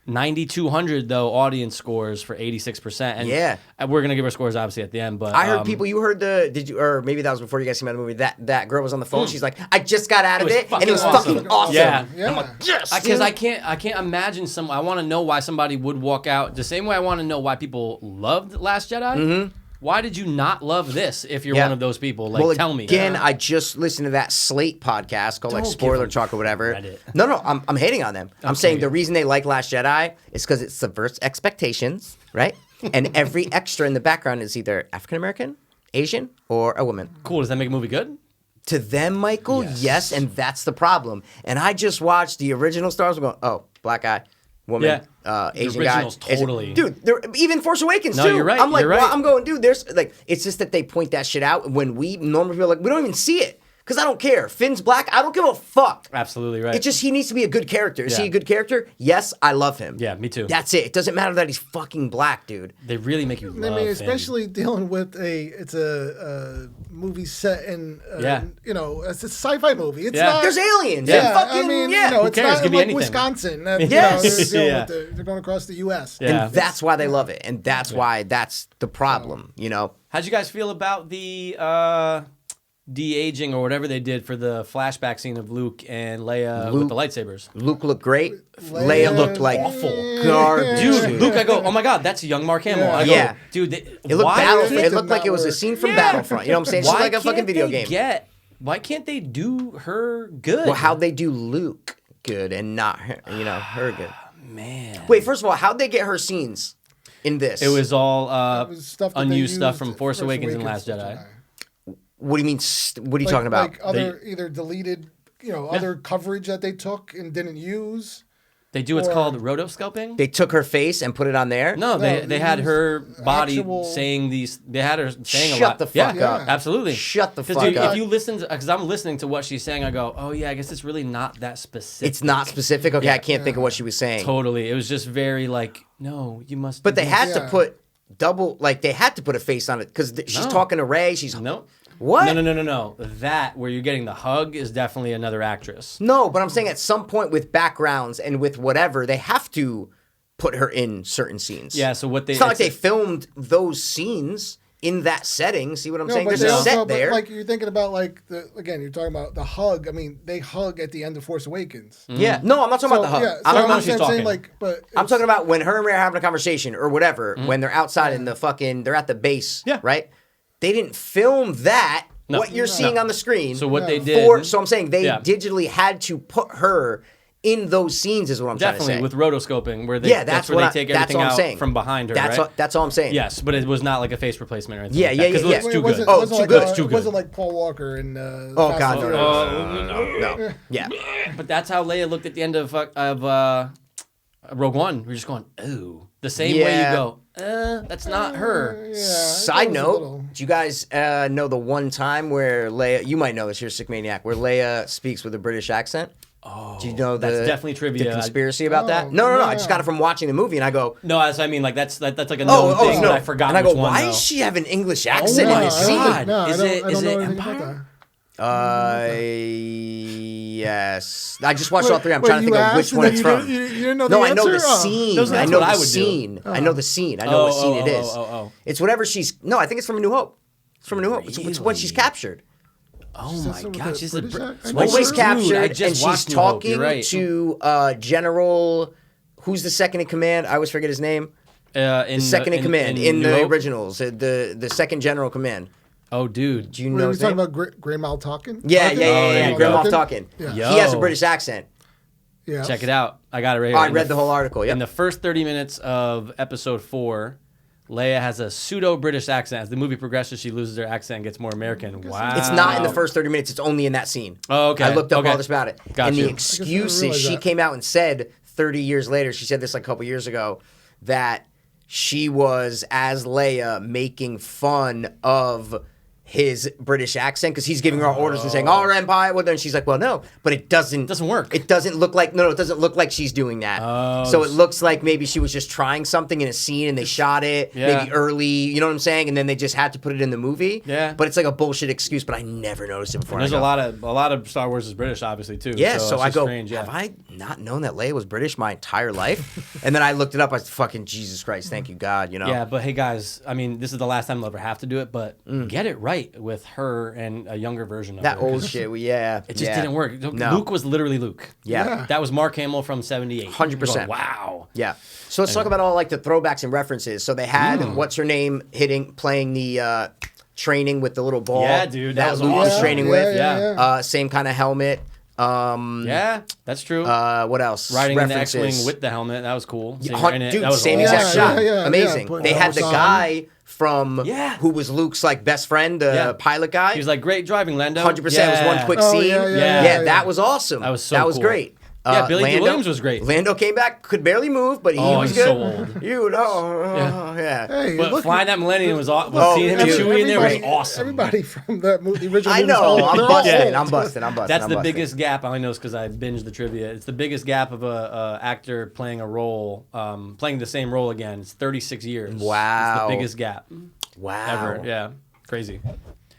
9,200 though audience scores for 86%. And Yeah. we're gonna give our scores obviously at the end. But I heard people. You heard or maybe that was before you guys came out of the movie. That girl was on the phone. She's like, I just got out of was it, and it was fucking fucking awesome. Yeah. I'm like, yes, Because dude. I can't imagine I want to know why somebody would walk out the same way I want to know why people loved Last Jedi. Why did you not love this if you're Yeah. one of those people? Like, tell me. Again, I just listened to that Slate podcast called like Don't Spoiler give 'em Talk or whatever. credit. No, I'm hating on them. I'm saying the reason they like Last Jedi is because it subverts expectations, right? And every extra in the background is either African American, Asian, or a woman. Cool. Does that make a movie good? To them, Michael, yes, and that's the problem. And I just watched the original Star Wars. I'm going, oh, black guy, woman, Asian guy. originals totally. Dude, even Force Awakens No, too. you're right, I'm like, you're right. well, I'm going, dude. There's like, it's just that they point that shit out when we normal people are like, we don't even see it because I don't care. Finn's black. I don't give a fuck. Absolutely right. It just he needs to be a good character. Is he Yeah. a good character? Yes, I love him. Yeah, me too. That's it. It doesn't matter that he's fucking black, dude. They really make you love I mean, Finn. especially dealing with it's a movie set in, you know, it's a sci-fi movie. It's Yeah. not. There's aliens. Yeah. And fucking, I mean, yeah. you know, Who it's cares? It not could be like anything. Wisconsin. That, Yes. you know, they're, Yeah. dealing with they're going across the U.S. Yeah. And that's why they love it. And that's why that's the problem, you know? How'd you guys feel about the de-aging or whatever they did for the flashback scene of Luke and Leia with the lightsabers? Luke looked great. Leia Leia looked like awful. garbage. Dude, Luke, I go, oh my God, that's young Mark Hamill. Yeah. I go, Yeah. dude, It looked why Battlefront. did It looked not like it was a work? scene from Yeah. Battlefront. You know what I'm saying? She's why like a fucking can't video they game. Why can't they do her good? Well, how'd they do Luke good and not her, her good? Man. Wait, first of all, how'd they get her scenes in this? It was all It was stuff that they unused stuff used from Force Awakens and Last Jedi. What do you mean? What are you talking about? Like other either deleted, you know, other coverage that they took and didn't use. They do what's Or- called rotoscoping? They took her face and put it on there? No, No, they had these her body actual- saying these. They had her saying Shut a lot. the fuck yeah, up. Absolutely. Shut the 'Cause, fuck dude, up. If you listen, because I'm listening to what she's saying, I go, oh yeah, I guess it's really not that specific. It's not specific? Okay, I can't think of what she was saying. Totally. It was just very like, no, you must. But do they this. had to Yeah. put they had to put a face on it because she's No. talking to Rey. She's No. What? No. That where you're getting the hug is definitely another actress. No, but I'm saying at some point with backgrounds and with whatever, they have to put her in certain scenes. Yeah. So what they? It's not like they filmed those scenes in that setting. See what I'm saying? but There's a they set also- but, there. like you're thinking about like again, you're talking about the hug. I mean, they hug at the end of Force Awakens. Yeah. No, I'm not talking about the hug. Yeah, so I'm, talking about I'm she's saying, talking. like, but I'm it's- talking about when her and Ray are having a conversation or whatever, when they're outside in the fucking, they're at the base, Yeah. right? They didn't film that, No. what you're seeing on the screen. So what they Yeah. did? So I'm saying they Yeah. digitally had to put her in those scenes is what I'm Definitely trying to say. with rotoscoping, where they Yeah, that's where what they take that's everything all I'm out saying. from behind her. That's right? that's all I'm saying. Yes, but it was not like a face replacement or anything. Yeah, like yeah, that, 'cause yeah, it looks yeah. too It wasn't, good. Oh, wasn't too like good, it too good. wasn't like Paul Walker in Oh Fast God, and no, Furious. no. Yeah. But that's how Leia looked at the end of Rogue One. We're just going, ooh, the same way you Yeah. go. That's not her. Yeah, Side it was a note, little- do you guys know the one time where Leia, you might know this, you're a sick maniac, where Leia speaks with a British accent? Oh, Do you know that's definitely trivia. the conspiracy about that? No, I just got it from watching the movie and I go, No, I mean like that's like a known thing, no. but I forgot And I go, which one. why though. does she have an English accent my in this I don't scene? God. think- No, Is I it- don't is know it anything about Empire? that. Yes. I just watched all three. I'm Wait, trying to you think of which asked and one then it's you from. didn't- you didn't know No, the I know the answer? Oh. scene. That's I what know I the would do. scene. I know the scene. I know what scene it is. Oh. It's whatever she's. No, I think it's from A New Hope. It's from A New Hope. It's when she's Really? captured. Oh Is that my some God, with she's the a British accent? Well, Always dude, captured, I and just she's watched New Hope, you're talking right. to General. Who's the second in command? I always forget his name. in Second in command in New the Hope? originals. The second general command. Oh, dude. Do you Were know we his talking name? about Gray Mal talking? Yeah. Oh, there you Grand go. Moff Talking. Yeah. Yo. He has a British accent. Yeah. Check it out. I got it right here. I In read the whole article. Yeah. In the first 30 minutes of episode 4, Leia has a pseudo-British accent. As the movie progresses, she loses her accent and gets more American. Wow. It's not in the first 30 minutes. It's only in that scene. Oh, okay. I looked up Okay. all this about it. Got and you. the I guess I excuse didn't is realize she that. came out and said 30 years later, she said this like a couple years ago, that she was, as Leia, making fun of his British accent because he's giving her orders and saying, "Our empire." Well, then she's like, "Well, no," but it doesn't work. It doesn't look like it doesn't look like she's doing that. Oh, So it looks like maybe she was just trying something in a scene and they shot it Yeah. maybe early. You know what I'm saying? And then they just had to put it in the movie. Yeah. But it's like a bullshit excuse. But I never noticed it before. There's I a go, lot of Star Wars is British, obviously, too. Yeah, so so it's I just go, strange, yeah. have I not known that Leia was British my entire life? And then I looked it up. I was fucking Jesus Christ, thank you God. You know. Yeah, but hey guys, I mean, this is the last time I'll ever have to do it, but get it right. fight with her and a younger version of That her. old shit. It It just didn't work. No. Luke was literally Luke. Yeah. That was Mark Hamill from 78. 100%. You're going, wow. Yeah. So let's talk about all like the throwbacks and references. So they had what's her name playing the training with the little ball. Yeah, dude, that was Luke was awesome. training Yeah, with. yeah. Same kind of helmet. Yeah, that's true. What else? Riding in the References. X-Wing with the helmet, that was cool. Seeing her in it, Dude, that was same awesome. exact shot. Yeah, Amazing. putting They had the helmets on. guy from Yeah. who was Luke's like best friend, the Yeah. pilot guy. He was like, great driving, Lando. 100%. It was one quick Oh, scene. yeah. That was awesome. That was so That was cool. great. Yeah, Billy D. Williams was great. Lando came back, could barely move, but he Oh, was he's good. so old. You know, yeah. Hey, But look, flying that Millennium was awesome. Oh, Seeing him and dude. Chewie in there was everybody- awesome. Everybody from the original I movie's know. old. I'm They're all busting. old. I'm busting. That's I'm the busting. biggest gap. I only know because I binged the trivia. It's the biggest gap of a actor playing a role, playing the same role again. It's 36 years. Wow. It's the biggest gap Wow. ever. Yeah, crazy.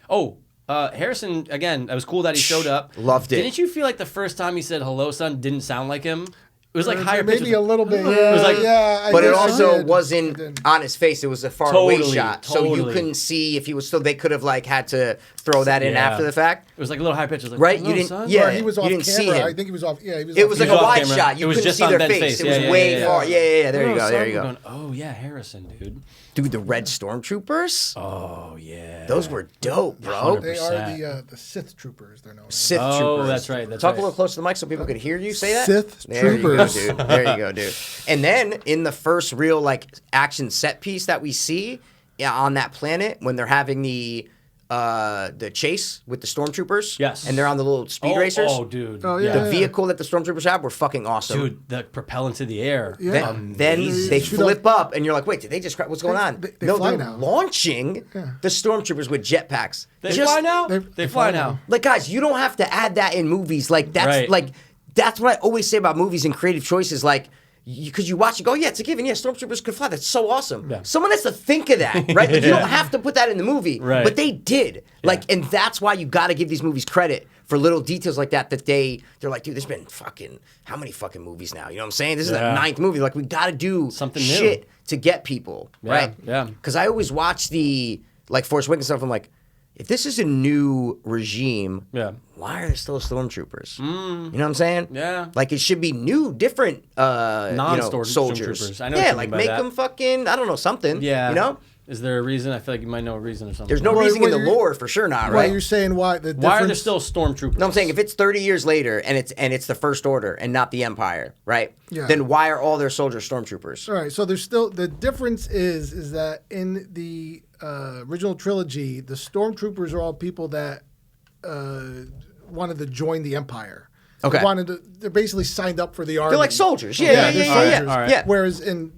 Oh, Harrison, again, it was cool that he showed up. Loved it. Didn't you feel like the first time he said hello, son, didn't sound like him? It was like higher pitch. Maybe a little bit. It was like- I But it guess also did. wasn't It did. on his face. It was a far away Totally, shot, so you totally. couldn't see if he was still. They could have like had to throw that in Yeah. after the fact, It was like a little high pitch. It was like, right? hello, You didn't. son? Yeah, Or he was you off didn't camera. see him. I think he was off. Yeah, he was. It off was like He a was off wide camera. shot. You It was couldn't just see on their Ben's face. face. It was Yeah, way yeah, yeah. far. Yeah. There you Hello, go. There son. you go. Going, oh yeah, Harrison, dude. Dude, the red stormtroopers. Oh yeah. Those were dope, bro. 100%. They are the Sith troopers. They're known as. Sith Oh, troopers. that's right, that's Talk right. a little close to the mic so people could hear you say that. Sith there troopers. You go, dude. There you go, dude. And then in the first real like action set piece that we see on that planet when they're having the chase with the stormtroopers. Yes. And they're on the little speed racers. Oh, dude. Oh, yeah. The vehicle that the stormtroopers have were fucking awesome. Dude, the propel into the air. Yeah. Then they Shoot flip up, and you're like, wait, did they just what's going on? They no, fly they're now. launching the stormtroopers with jetpacks. They Just- fly now? they They fly fly now. Like, guys, you don't have to add that in movies. Like, that's Right. like that's what I always say about movies and creative choices. Like, because you watch it, go, yeah, it's a given. Yeah, stormtroopers could fly. That's so awesome. Yeah. Someone has to think of that, right? Like, you don't have to put that in the movie, Right. but they did. Like, and that's why you got to give these movies credit for little details like that. That they're like, dude, there's been fucking how many fucking movies now? You know what I'm saying? This is the Yeah. 9th movie. Like, we got to do Something new. shit to get people, right? Yeah. Because I always watch the like Force Awakens stuff. I'm like, if this is a new regime, Yeah. why are there still stormtroopers? You know what I'm saying? Yeah. Like it should be new, different, soldiers. stormtroopers. I know what yeah, you like mean by make that. them fucking, I don't know, something. Yeah. You know? Is there a reason? I feel like you might know a reason or something. There's no Well, reason in well, the you're- lore for sure not, Why right? you're saying why the difference? Why are there still stormtroopers? No, I'm saying if it's 30 years later and it's the First Order and not the Empire, right? Yeah. Then why are all their soldiers stormtroopers? All right, so there's still the difference is that in the original trilogy, the stormtroopers are all people that wanted to join the Empire. Okay. They're basically signed up for the army. They're like soldiers. Yeah, they're yeah. soldiers. All right. Yeah. Whereas in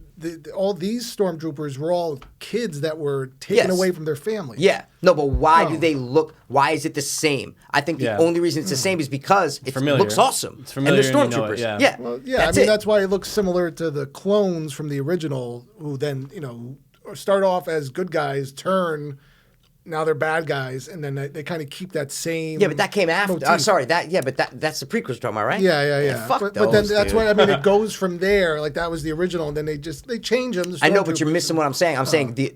all these stormtroopers were all kids that were taken Yes. away from their families. Yeah. No, but why do Oh. they look? Why is it the same? I think the Yeah. only reason it's the same is because it familiar. looks awesome. It's familiar and they're and you know stormtroopers. it, yeah. Yeah. Well, yeah, That's I mean it. that's why it looks similar to the clones from the original, who then start off as good guys, turn. Now they're bad guys, and then they kind of keep that same. Yeah, but that came after. motif. Sorry, that's the prequels you're talking about, right? Yeah. Fuck but those, then that's dude. why I mean it goes from there. Like that was the original, and then they change them. I know, but you're missing what I'm saying. I'm saying the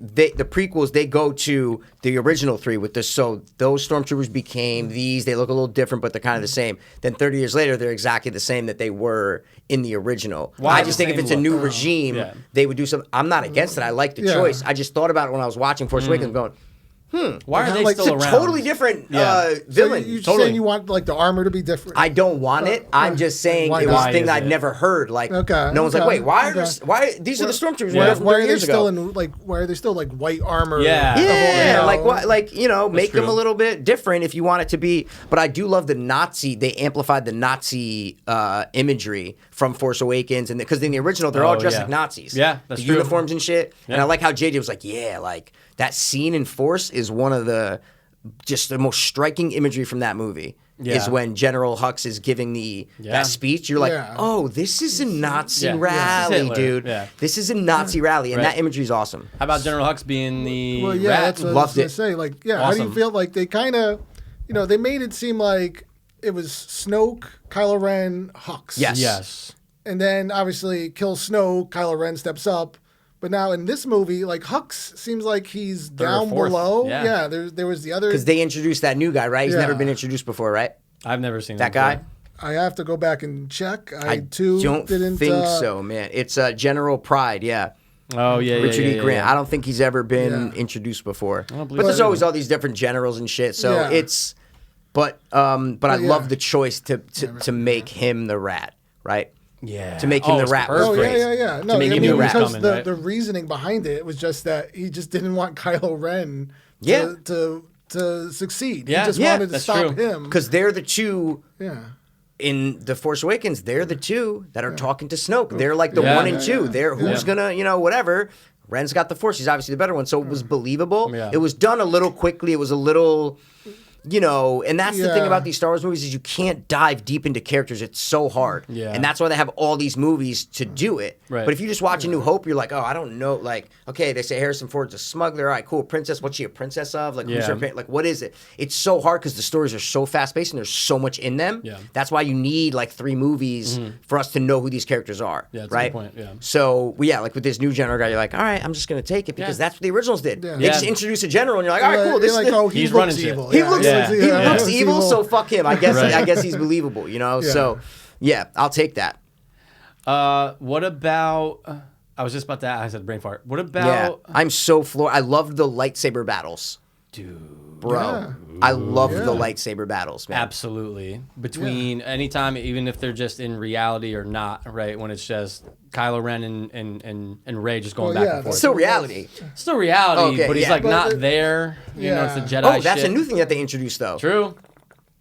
prequels, they go to the original three with this. So those stormtroopers became these. They look a little different, but they're kind of the same. Then 30 years later, they're exactly the same that they were in the original. Why I the just think if same it's a look? new regime, Yeah. they would do something. I'm not against it. I like the Yeah. choice. I just thought about it when I was watching Force Awakens, going, Why are they Like, still it's around? totally different Yeah. villain. You're Totally. saying you want like the armor to be different. I don't want it. I'm just saying Why it was not? a thing Why that is I'd it? never heard. Like, Okay, no one's like, okay, wait, why are okay. why these are the stormtroopers Yeah. from Why 30 are they years still ago? why are they still like white armor? Yeah. Yeah, You like know? what? Like make them true. a little bit different if you want it to be. But I do love the Nazi. They amplified the Nazi imagery from Force Awakens, and because in the original they're all Oh, dressed yeah. like Nazis. Yeah, that's the true. uniforms and shit. And Yeah. I like how JJ was like, yeah, like that scene in Force is one of the just the most striking imagery from that movie. Yeah. Is when General Hux is giving that speech. You're like, Yeah. oh, this is a Nazi Yeah. Yeah. rally, This is Hitler. dude. Yeah. This is a Nazi rally, and Right. that imagery is awesome. How about General Hux being the Well, yeah, rat? that's what I Loved was gonna it. say. Like, yeah, how do you Awesome. feel like they kind of, they made it seem like it was Snoke, Kylo Ren, Hux. Yes. Yes. And then obviously kills Snoke, Kylo Ren steps up, But now in this movie, like Hux seems like he's Third or down fourth. below. Yeah. Yeah, there was the other. Because they introduced that new guy, right? He's Yeah. never been introduced before, right? I've never seen That him guy? before. I have to go back and check. I don't didn't think so, man. It's General Pride, yeah. Oh yeah, Richard yeah, E. yeah, Grant. yeah. I don't think he's ever been Yeah. introduced before. don't But believe there's so. always all these different generals and shit. So Yeah. it's, but I yeah. love the choice to make him the rat, right? Yeah. To make him the it's rat. perfect. Oh Great. yeah. No, make I him mean the rat. because Coming, right? the reasoning behind it was just that he just didn't want Kylo Ren Yeah. to succeed. Yeah. He just Yeah, wanted to that's stop true. him. Because they're the two Yeah. in The Force Awakens. They're the two that are talking to Snoke. They're like the Yeah. one and Yeah, two. They're who's gonna, whatever. Ren's got the Force. He's obviously the better one. So it was believable. Yeah. It was done a little quickly. It was a little, and that's the thing Yeah. about these Star Wars movies is you can't dive deep into characters. It's so hard. Yeah. And that's why they have all these movies to do it. Right. But if you just watch A New Hope, you're like, oh, I don't know. Like, okay, they say Harrison Ford's a smuggler. All right, cool. Princess. What's she a princess of? Like, who's Yeah. her like, what is it? It's so hard because the stories are so fast paced and there's so much in them. Yeah. That's why you need like 3 movies for us to know who these characters are. Yeah, that's a right. good point, yeah. So like with this new general guy, you're like, all right, I'm just gonna take it because Yeah. that's what the originals did. Yeah. They Yeah. just introduce a general and you're like, all right, cool. This You're is like, oh, he He's looks running shit. evil. he Yeah, looks Yeah. he yeah, looks evil, so fuck him. I guess Right. I guess he's believable, Yeah. So yeah, I'll take that. What about? I was just about to. I said brain fart. What Yeah, about? I'm so floored. I love the lightsaber battles, Dude. bro. Yeah. I love Yeah. the lightsaber battles, man. Absolutely. Between anytime, even if they're just in reality or not, right? When it's just Kylo Ren and Rey just going Well, back yeah, and forth. It's still reality. Still reality, Okay, but he's yeah. like But not the- there. You know, it's the Yeah. Jedi Oh, that's shit. a new thing that they introduced though. True.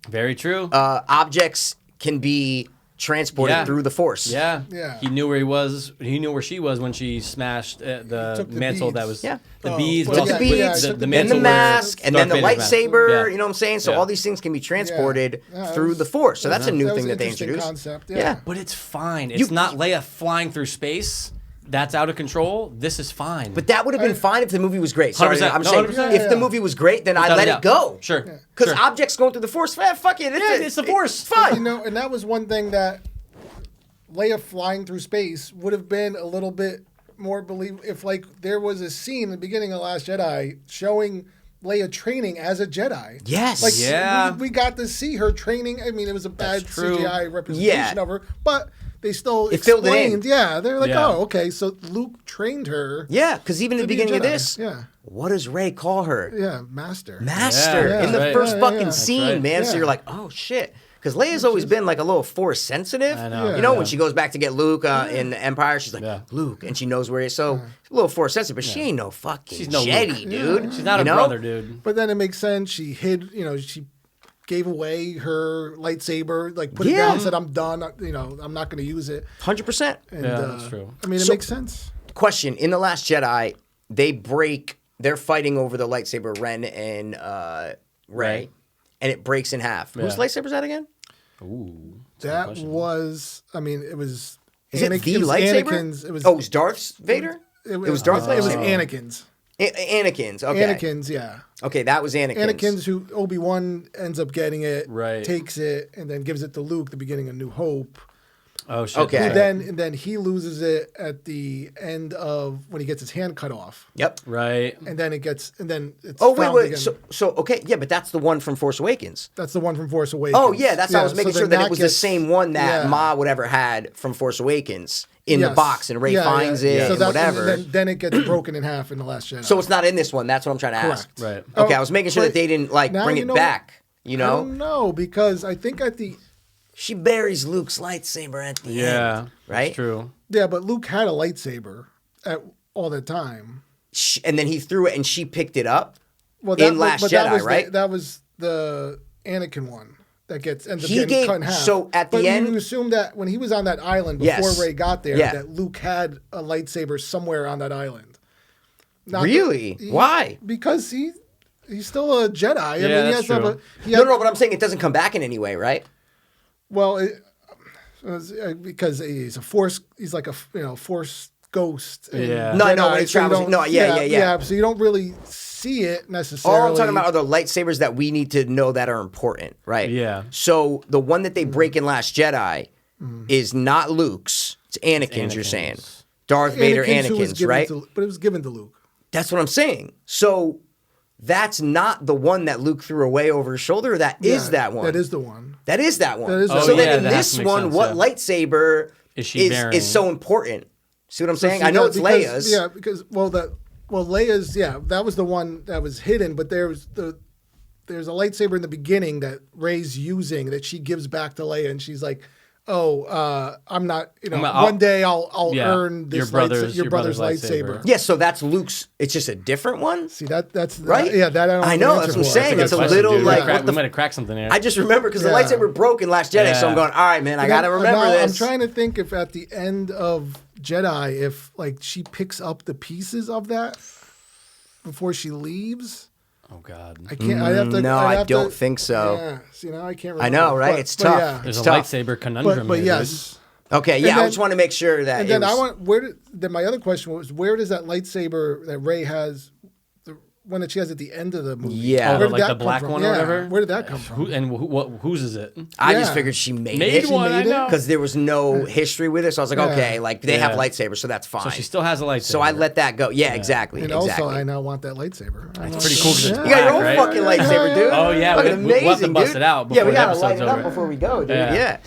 Very true. Objects can be transported Yeah. through the Force. Yeah. Yeah. He knew where he was. He knew where she was when she smashed the took the mantle that beads. was Yeah. the Oh, beads, well, but Took also the beads, yeah, the took then mantle the where mask, and then the Darth Vader's mask. lightsaber. Yeah. You know what I'm saying? So Yeah. all these things can be transported Yeah, through was- the Force. So that's a new that was thing that they interesting introduced. concept, Yeah. yeah. But it's fine. It's not Leia flying through space. That's out of control. This is fine. But that would have been fine if the movie was great. Sorry, 100%. I'm No, saying 100%. if the Yeah. movie was great, then I'd Without a let it doubt. go. Sure. Because Sure. objects going through the Force, fuck it. It's the Force. It's fun. And that was one thing that Leia flying through space would have been a little bit more believable if, like, there was a scene in the beginning of Last Jedi showing Leia training as a Jedi. Yes. Like, Yeah. we got to see her training. I mean, it was a bad That's true. CGI representation Yeah. of her, but they still It filled it in. explained. Yeah, they're like, Yeah. oh, okay, so Luke trained her. Yeah, because even at the to be a beginning of Jedi. this, Yeah. what does Rey call her? Yeah, master. Master Yeah, in the right. first Yeah, fucking yeah. scene, That's right. man. So Yeah. you're like, oh shit. Because Leia's always been like a little Force sensitive. I know. You know, Yeah. when she goes back to get Luke in the Empire, she's like, Yeah. Luke, and she knows where he is. So a little Force sensitive, but she ain't no fucking She's no Jedi, Luke. dude. She's not You a know? brother, dude. But then it makes sense. She hid, she gave away her lightsaber, like put it Yeah. down and said, I'm done. I'm not going to use it. 100%. And, Yeah, that's true. I mean, it So- makes sense. Question: in the Last Jedi, they're fighting over the lightsaber, Ren and Rey, Right. and it breaks in half. Whose Yeah. lightsaber's that again? Ooh. That was, it was Is it the it was lightsaber? Anakin's. It was, Oh, it was Darth Vader? it was Darth It was lightsaber. Anakin's. Anakin's. Okay. Anakin's, yeah. Okay, that was Anakin's. Anakin's who Obi-Wan ends up getting it, Right. takes it, and then gives it to Luke, the beginning of New Hope. Oh shit. Okay. Right. And then he loses it at the end of when he gets his hand cut off. Yep. Right. And then it's Oh wait, found wait. again. So okay, yeah, but that's the one from Force Awakens. That's the one from Force Awakens. Oh yeah, that's how I was making so sure then that it was the gets- same one that yeah. Ma would ever had from Force Awakens in the Yes. box, and Rey Yeah, finds yeah. it So and that's- whatever. then it gets broken in half in the Last Jedi. So it's not in this one. That's what I'm trying to ask. correct. Right. Okay, Oh, I was making sure that but they didn't like now bring you it know back. You I know, don't know because I think at the she buries Luke's lightsaber at the Yeah. end, right? That's true. yeah, but Luke had a lightsaber at all the time. And then he threw it, and she picked it up. Well, In Last that Jedi, was right? that was the Anakin one that ends up He getting gave- cut in half. so at the but end- you assume that when he was on that island before Yes. Rey got there, Yeah. that Luke had a lightsaber somewhere on that island. Not Really? Why? Because he's still a Jedi. I mean, that's he has to have true. No, but I'm saying it doesn't come back in any way, right? Well, because he's a force. He's like a Force ghost. and Yeah. No, I know, when he Jedi, so you travels- don't- no, yeah. So you don't really see it necessarily. All I'm talking about are the lightsabers that we need to know that are important, right? Yeah. So the one that they break in Last Jedi is not Luke's. It's Anakin's, you're saying. Anakin's. Darth Vader, who was Anakin's, given right? but it was given to Luke. That's what I'm saying. So that's not the one that Luke threw away over his shoulder. That is that one. That is the one. That is that one. That is the So one. then in that has this to make one, sense, what yeah. lightsaber Is she bearing? is so important? See what I'm saying? See, I know that- it's because- Leia's. Yeah, because Leia's that was the one that was hidden, but there's a lightsaber in the beginning that Rey's using that she gives back to Leia, and she's like, I'm not, one day I'll earn this your brother's lightsaber. Yeah, so that's Luke's. It's just a different one. See that's Right? that I don't. I have know, an that's answer what I'm for. saying. So It's a that's- little Dude, like, we might have cracked something here. I just remember because the Yeah. lightsaber broke in Last Jedi, so I'm going, all right, man, I got to remember Now, this. I'm trying to think if at the end of Jedi, if like she picks up the pieces of that before she leaves. Oh God. I can't. I have to. No, I I have don't to- think so. Yeah. See, now I can't remember. I know, right? It's tough. Yeah. There's It's a tough. lightsaber conundrum. But here, yes. Okay, yeah, I then- just want to make sure that And it then was, then my other question was, where does that lightsaber that Rey has, the one that she has at the end of the movie? Yeah. Oh, Where like did the that come black from? one or Yeah, whatever? Where did that come from? Whose is it? I just Yeah. figured she made Made it. one, I made it? know. Because there was no history with it, so I was like, Yeah. okay, like they have Yeah. lightsabers, so that's fine. So she still has a lightsaber. So I let that go. Yeah, exactly. And exactly. also, I now want that lightsaber. It's pretty cool 'cause it's you got your own black, right? fucking lightsaber, dude. Oh, yeah, Fucking we'll have to amazing, bust dude. it out Yeah, we before the gotta light episode's it up over. before we go, dude. Yeah. Yeah.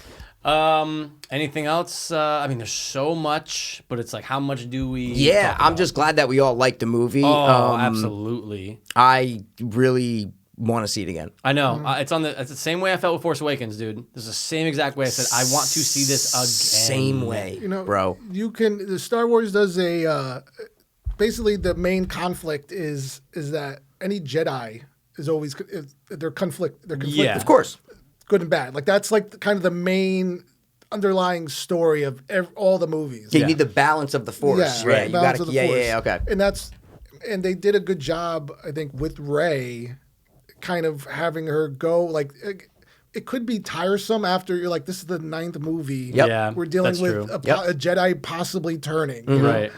Anything else? I mean, there's so much, but it's like, how much do we? Yeah, talk I'm about? just glad that we all liked the movie. Oh, absolutely. I really want to see it again. I know. It's the same way I felt with Force Awakens, dude. This is the same exact way I said I want to see this again. Same way, bro. The Star Wars does basically the main conflict is that any Jedi is always they're conflicted. Yeah. Of course. Good and bad. Like that's like kind of the main underlying story of all the movies. Yeah, you need the balance of the force. Yeah, right. You balance gotta, of the yeah, Force. yeah, okay. And they did a good job, I think, with Rey, kind of having her go like. It could be tiresome after you're like, this is the 9th movie. Yep. Yeah, We're dealing that's with true. a Jedi possibly turning. you know? Right.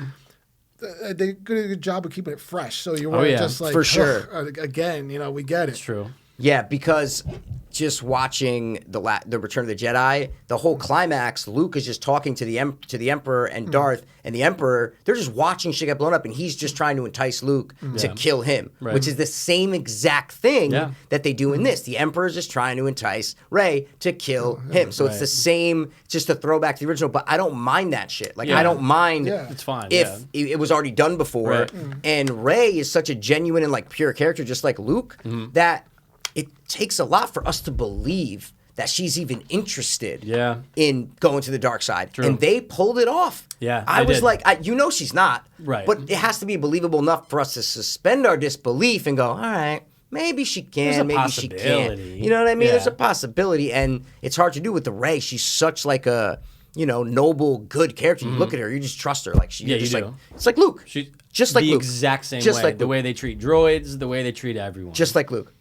They did a good job of keeping it fresh. So you Oh, weren't yeah. just like, For sure. Again, we get it. It's true. Yeah, because just watching the Return of the Jedi, the whole climax, Luke is just talking to the Emperor and Darth, and the Emperor, they're just watching shit get blown up, and he's just trying to entice Luke to kill him, Right. which is the same exact thing Yeah. that they do in this. The Emperor's just trying to entice Rey to kill him. So it's the same, just a throwback to the original, but I don't mind that shit. Like, Yeah. I don't mind Yeah. It's fine. if it was already done before. Right. And Rey is such a genuine and like pure character, just like Luke, that it takes a lot for us to believe that she's even interested Yeah. in going to the dark side. True. And they pulled it off. Yeah, I they was did. like, she's not. Right. But it has to be believable enough for us to suspend our disbelief and go, all right, maybe she There's a can, maybe she can't. possibility. You know what I mean? Yeah. There's a possibility. And it's hard to do with the Rey. She's such like a, noble, good character. You look at her, you just trust her. Like Yeah, you're just you like, do. it's like Luke. She's just like the Luke. exact same Just way. like the Luke. way they treat droids, the way they treat everyone. Just like Luke.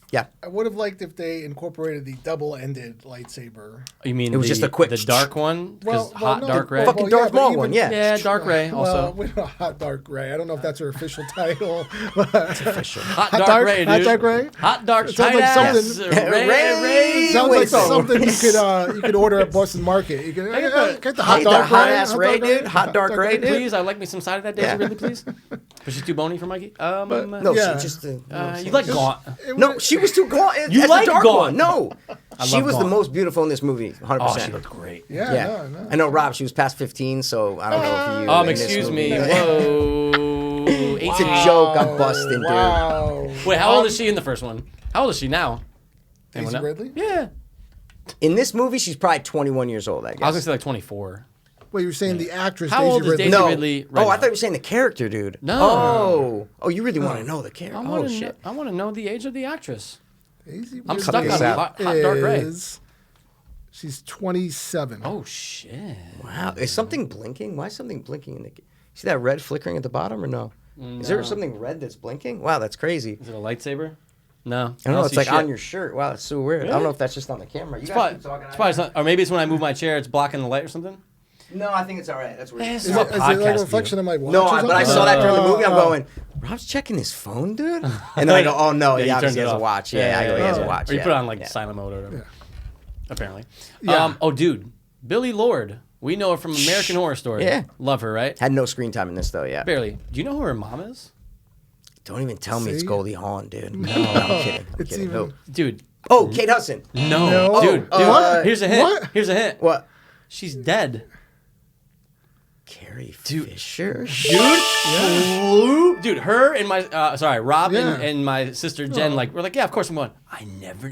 Yeah. I would have liked if they incorporated the double-ended lightsaber. You mean It was just a quick the dark one? Because Well, hot no, dark Ray. Fucking Darth but Maul one, yeah. Yeah, dark Ray also. Well, we know Hot Dark Ray. I don't know if that's her official title. Hot Hot dark Ray, dude. Hot Dark Ray? Hot dark It sounds tight like ass. something- Ray. Sounds Wait, like so- something you could order at Boston Market. You could get the Hot Hey, Dark the hot Ray. ass Ray, dude. Hot dark Ray, dude. Please, I'd like me some side of that, Daisy Yeah. Ridley, please. But she's too bony for Mikey. No, Yeah. she just. You like Gaunt. No, she was too gaunt. You as like the dark Gaunt. one. No, she love was the Gaunt. most beautiful in this movie. 100%. Oh, she looked great. Yeah, Yeah, no. I know, Rob. She was past 15, so I don't know if you. in this Excuse movie- me. Whoa. It's 18. a joke. I'm busting, dude. Wow. Wait, how old is she in the first one? How old is she now? Anyone Daisy know? Ridley? Yeah. In this movie, she's probably 21 years old. I guess. I was going to say like 24. Wait, you're saying the actress How Daisy old is Ridley? Daisy no. Ridley right oh, I now? thought you were saying the character, dude. No. Oh, you really want to know the character? Oh shit. I want to know the age of the actress. Daisy I'm Ridley stuck on hot dark Ray. She's 27. Oh, shit. Wow. Is something blinking? Why is something blinking in the? See that red flickering at the bottom or no? Is there something red that's blinking? Wow, that's crazy. Is it a lightsaber? No. I don't know. It's see like shit. on your shirt. Wow, that's so weird. I don't Really? know if that's just on the camera. You It's guys probably, keep talking. it's probably not, or maybe it's when I move my chair, it's blocking the light or something. No, I think it's all right. That's weird. This Is what it like a podcast reflection view. of my watch? No, or but I something? saw that during the movie. I'm Oh. going, Rob's checking his phone, dude? And then I go, oh, no, Yeah, he you obviously turned it has a off. watch. Yeah, I go, he has a watch. Or you yeah. put it on like Yeah. silent mode or whatever. Apparently. Yeah. Oh, dude. Billy Lord. We know her from American Horror Story. Yeah. Love her, right? Had no screen time in this though. Yeah. Barely. Do you know who her mom is? Don't even tell me it's See? Goldie Hawn, dude. No, I'm kidding. I'm It's kidding. even- Who? Dude. Oh, Kate Hudson. No. Dude. what? Here's a hint. What? Here's a hint. What? She's dead. Carrie Fisher. Dude, her and my Rob Yeah. and my sister Jen, like, we're like, yeah, of course I'm going.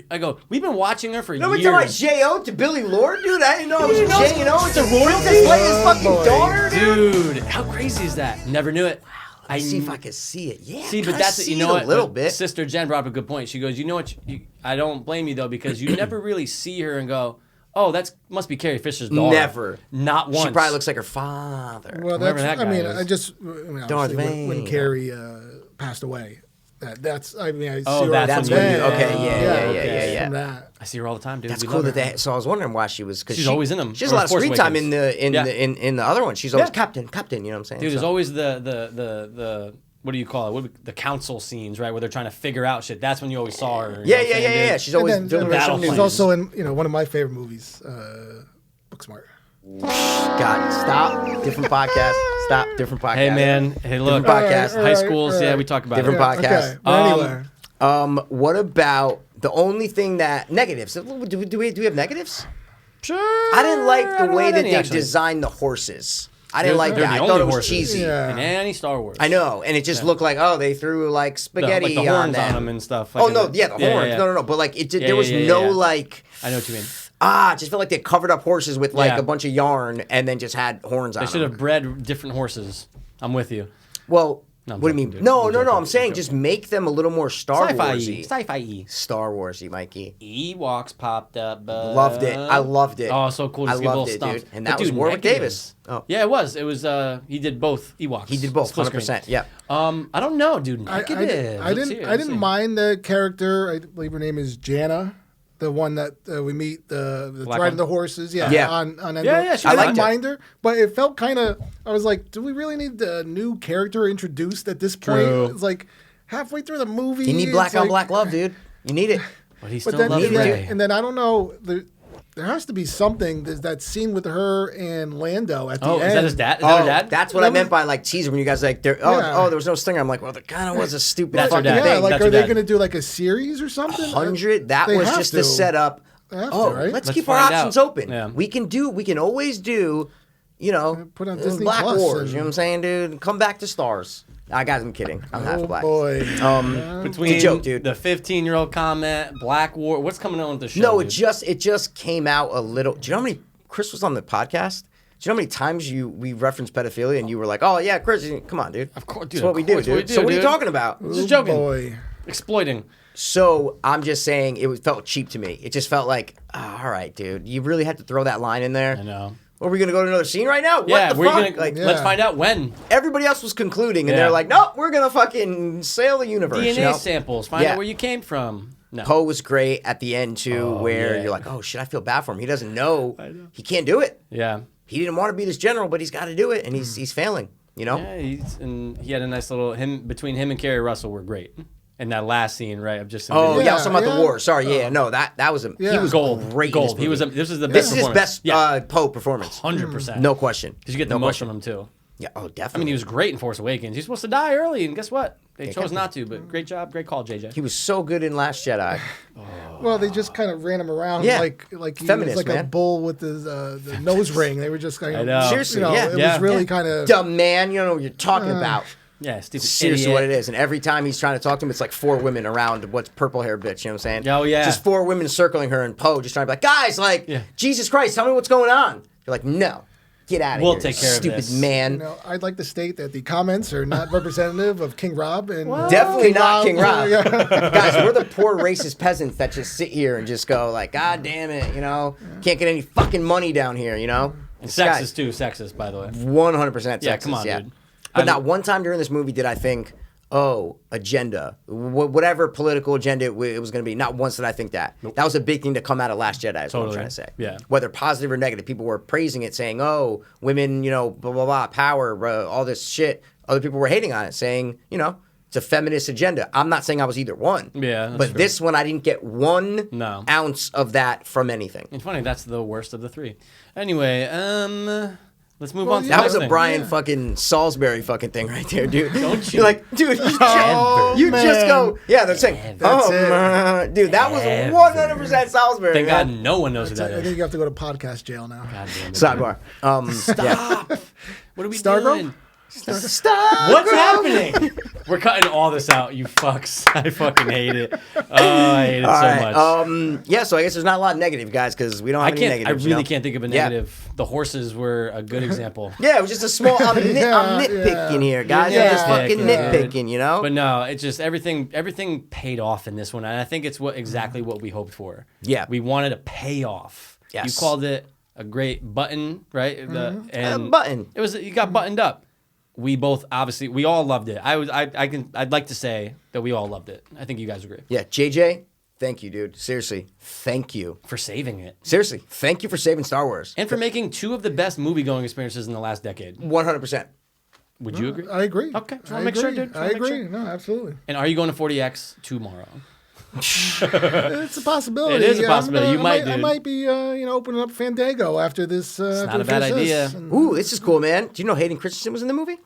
I go, we've been watching her for Nobody years. talking about J.O. to Billy Lord, dude. I didn't know it was Dude, J.O. it's a royalty? Princess Leia's fucking boy. daughter, dude. Dude, how crazy is that? Never knew it. I see if I can see it. Yeah, See, but kinda that's see you know it what? a little But bit. Sister Jen brought up a good point. She goes, you know what? I don't blame you though because you never really see her and go, oh, must be Carrie Fisher's daughter. Never. Not once. She probably looks like her father. Well, Whoever that's. that I guy mean, is. I just. Darth Obviously, when Vader. Carrie passed away, that's. I mean, I Oh, see her that's from when you- then. okay, yeah, yeah. From that. I see her all the time, dude. That's We cool love that her. they. So I was wondering why she was. Cause She's always in them. She has a Or lot of Force screen time Awakens. in the other one. She's always Yeah. captain. You know what I'm saying? Dude, there's So- always the what do you call it? The council scenes, right, where they're trying to figure out shit. That's when you always saw her. You know what I'm saying, dude? She's always And doing then battle she's planes. also in one of my favorite movies, Booksmart. God, stop. Different podcast. Stop. Different podcast. Hey man, hey look, Different podcast. high schools, yeah, we talk about Different it. podcast. Okay, but anyway. What about the only thing that negatives? Do we have negatives? Sure. I didn't like the don't way have that any, they actually. designed the horses. I didn't like They're that. the I only thought it was horses cheesy. Yeah. in any Star Wars. I know, and it just looked like they threw like spaghetti like the horns on them and stuff. Oh like no, in yeah, the horns. yeah. No, but like it did, Yeah, there was yeah, no yeah. like. I know what you mean. It just felt like they covered up horses with like Yeah. a bunch of yarn and then just had horns on They should them. have bred different horses. I'm with you. Well, No, I'm what do you joking, mean? dude. No, I'm no, no. joking. I'm saying just make them a little more Star Sci-fi-y. Warsy. Sci-fi-y. Star Warsy, Mikey. Ewoks popped up. Loved it. I loved it. Oh, so cool to I see a little loved it, stump. dude. And But that was dude, Warwick negatives. Davis. Oh. Yeah, it was. It was. He did both Ewoks. He did both, Split screen. 100%. Yeah. I don't know, dude. I Negatives. Let's see, didn't let's see. mind the character. I believe her name is Jana, the one that we meet the Black riding one? the horses. Yeah, Yeah. on Endor. Yeah, she's I fine. didn't mind her, but it felt kind of. I was like, do we really need a new character introduced at this point? True. It's like halfway through the movie. You need black it's on like- black love, dude. You need it. But he But still then, loves and Ray. then I don't know. There has to be something. There's that scene with her and Lando at the end. Oh, is that his dad? Is that her dad? That's what I meant by like teaser when you guys like there. Yeah. There was no stinger. I'm like, well, there kind of was a stupid That's her fucking dad. Yeah, thing. like That's are her they dad. going to do like a series or something? 100. That They was have just to. the setup. They have to, Oh, right? let's Let's keep our find options out. open. Yeah. We can always do, Put on Disney Black Plus Wars. and- You know what I'm saying, dude? Come back to stars. I'm kidding. I'm half Oh black. boy. Between It's a joke, dude. the 15-year-old comment, Black War. What's coming on with the show? No, dude? it just came out a little. Do you know how many Chris was on the podcast? Do you know how many times we referenced pedophilia and you were like, "Oh yeah, Chris, come on, dude. Of course, dude. That's what of we do, course dude. we do, So what are you dude. talking about?" Just joking. Boy. Exploiting. So I'm just saying felt cheap to me. It just felt like, all right, dude, you really had to throw that line in there. I know. Are we gonna go to another scene right now? Yeah, what the we're fuck? gonna Like, Yeah. let's find out when. everybody else was concluding, and Yeah. they're like, "No, we're gonna fucking sail the universe." DNA you know? samples. Find Yeah. out where you came from. No. Poe was great at the end too, where yeah. you're like, "Oh shit, I feel bad for him. He doesn't know. He can't do it. Yeah. He didn't want to be this general, but he's got to do it, and he's failing." You know? Yeah, and he had a nice little between him and Kerry Russell were great. And that last scene, right? Of just Oh yeah, Yeah, I was talking about yeah. the war. Sorry, yeah, no, that was he Yeah. was gold. great. in Gold. this He was. movie. This is the This best. is his performance. best Poe performance. 100%. No question. Because you get the No most question. from him too. Yeah. Oh, I definitely. mean, he was great in Force Awakens. He's supposed to die early, and guess what? They chose kept not to. But great job, great call, JJ. He was so good in Last Jedi. Well, they just kind of ran him around Yeah. like he Feminist, was like a man. bull with his the nose ring. They were just kind of I know. Seriously, you know, yeah. it Yeah. was really Yeah. kind of Dumb man, you don't know what you're talking about. Yeah, stupid Seriously, idiot. what it is. And every time he's trying to talk to him, it's like 4 women around what's purple hair bitch. You know what I'm saying? Oh, yeah. Just 4 women circling her, and Poe just trying to be like, guys, like, Yeah. Jesus Christ, tell me what's going on. You're like, no, get out of here. We'll take care of stupid this. man. You know, I'd like to state that the comments are not representative of King Rob and Definitely not King Rob. Yeah. Guys, we're the poor racist peasants that just sit here and just go like, God damn it, you know, can't get any fucking money down here, you know. And This guy- sexist too. Sexist, by the way. 100% sexist. Yeah, come on, yeah. dude. But I'm- not one time during this movie did I think, oh, agenda, whatever political agenda it was going to be. Not once did I think that. That was a big thing to come out of Last Jedi, is what I'm Totally. trying to say. Yeah. Whether positive or negative, people were praising it, saying, oh, women, you know, blah, blah, blah, power, all this shit. Other people were hating on it, saying, you know, It's a feminist agenda. I'm not saying I was either one. Yeah, that's but true. this one, I didn't get one No. ounce of that from anything. It's funny. That's the worst of the three. Anyway, let's move on to That the was next a thing. Brian fucking Salisbury fucking thing right there, dude. Don't you? You're like, dude, you, Oh, you just man. go, yeah, they're saying, That's dude, that was 100% Salisbury. Thank man. God no one knows who that I is. think you have to go to podcast jail now. God damn it. Sidebar. Stop. What are we Stargirl? doing? Stop. What's happening? We're cutting all this out, you fucks. I fucking hate it. Oh, I hate it All so right. much. Yeah, so I guess there's not a lot of negative, guys, because we don't have any I negatives. really you know? can't think of a Yeah. negative. The horses were a good example. Yeah, it was just a small. I'm Yeah, nitpicking here, guys. Yeah. I'm just fucking Yeah. nitpicking, you know. But no, it's just everything paid off in this one, and I think it's exactly what we hoped for. Yeah. We wanted a payoff. Yes. You called it a great button, right? And button. It was, you got buttoned up. We both obviously we all loved it. I'd like to say that we all loved it. I think you guys agree. Yeah, JJ, thank you, dude. Seriously, thank you. For saving it. Seriously, thank you for saving Star Wars. And for making two of the best movie going experiences in the last decade. 100%. Would you agree? I agree. Okay, just I wanna make sure, agree. dude. Just I wanna make agree. sure. No, absolutely. And are you going to 40X tomorrow? It's a possibility. It is a Yeah, possibility. You might, I dude. might be, opening up Fandango after this. It's not a bad idea. Ooh, this is cool, man. Do you know Hayden Christensen was in the movie?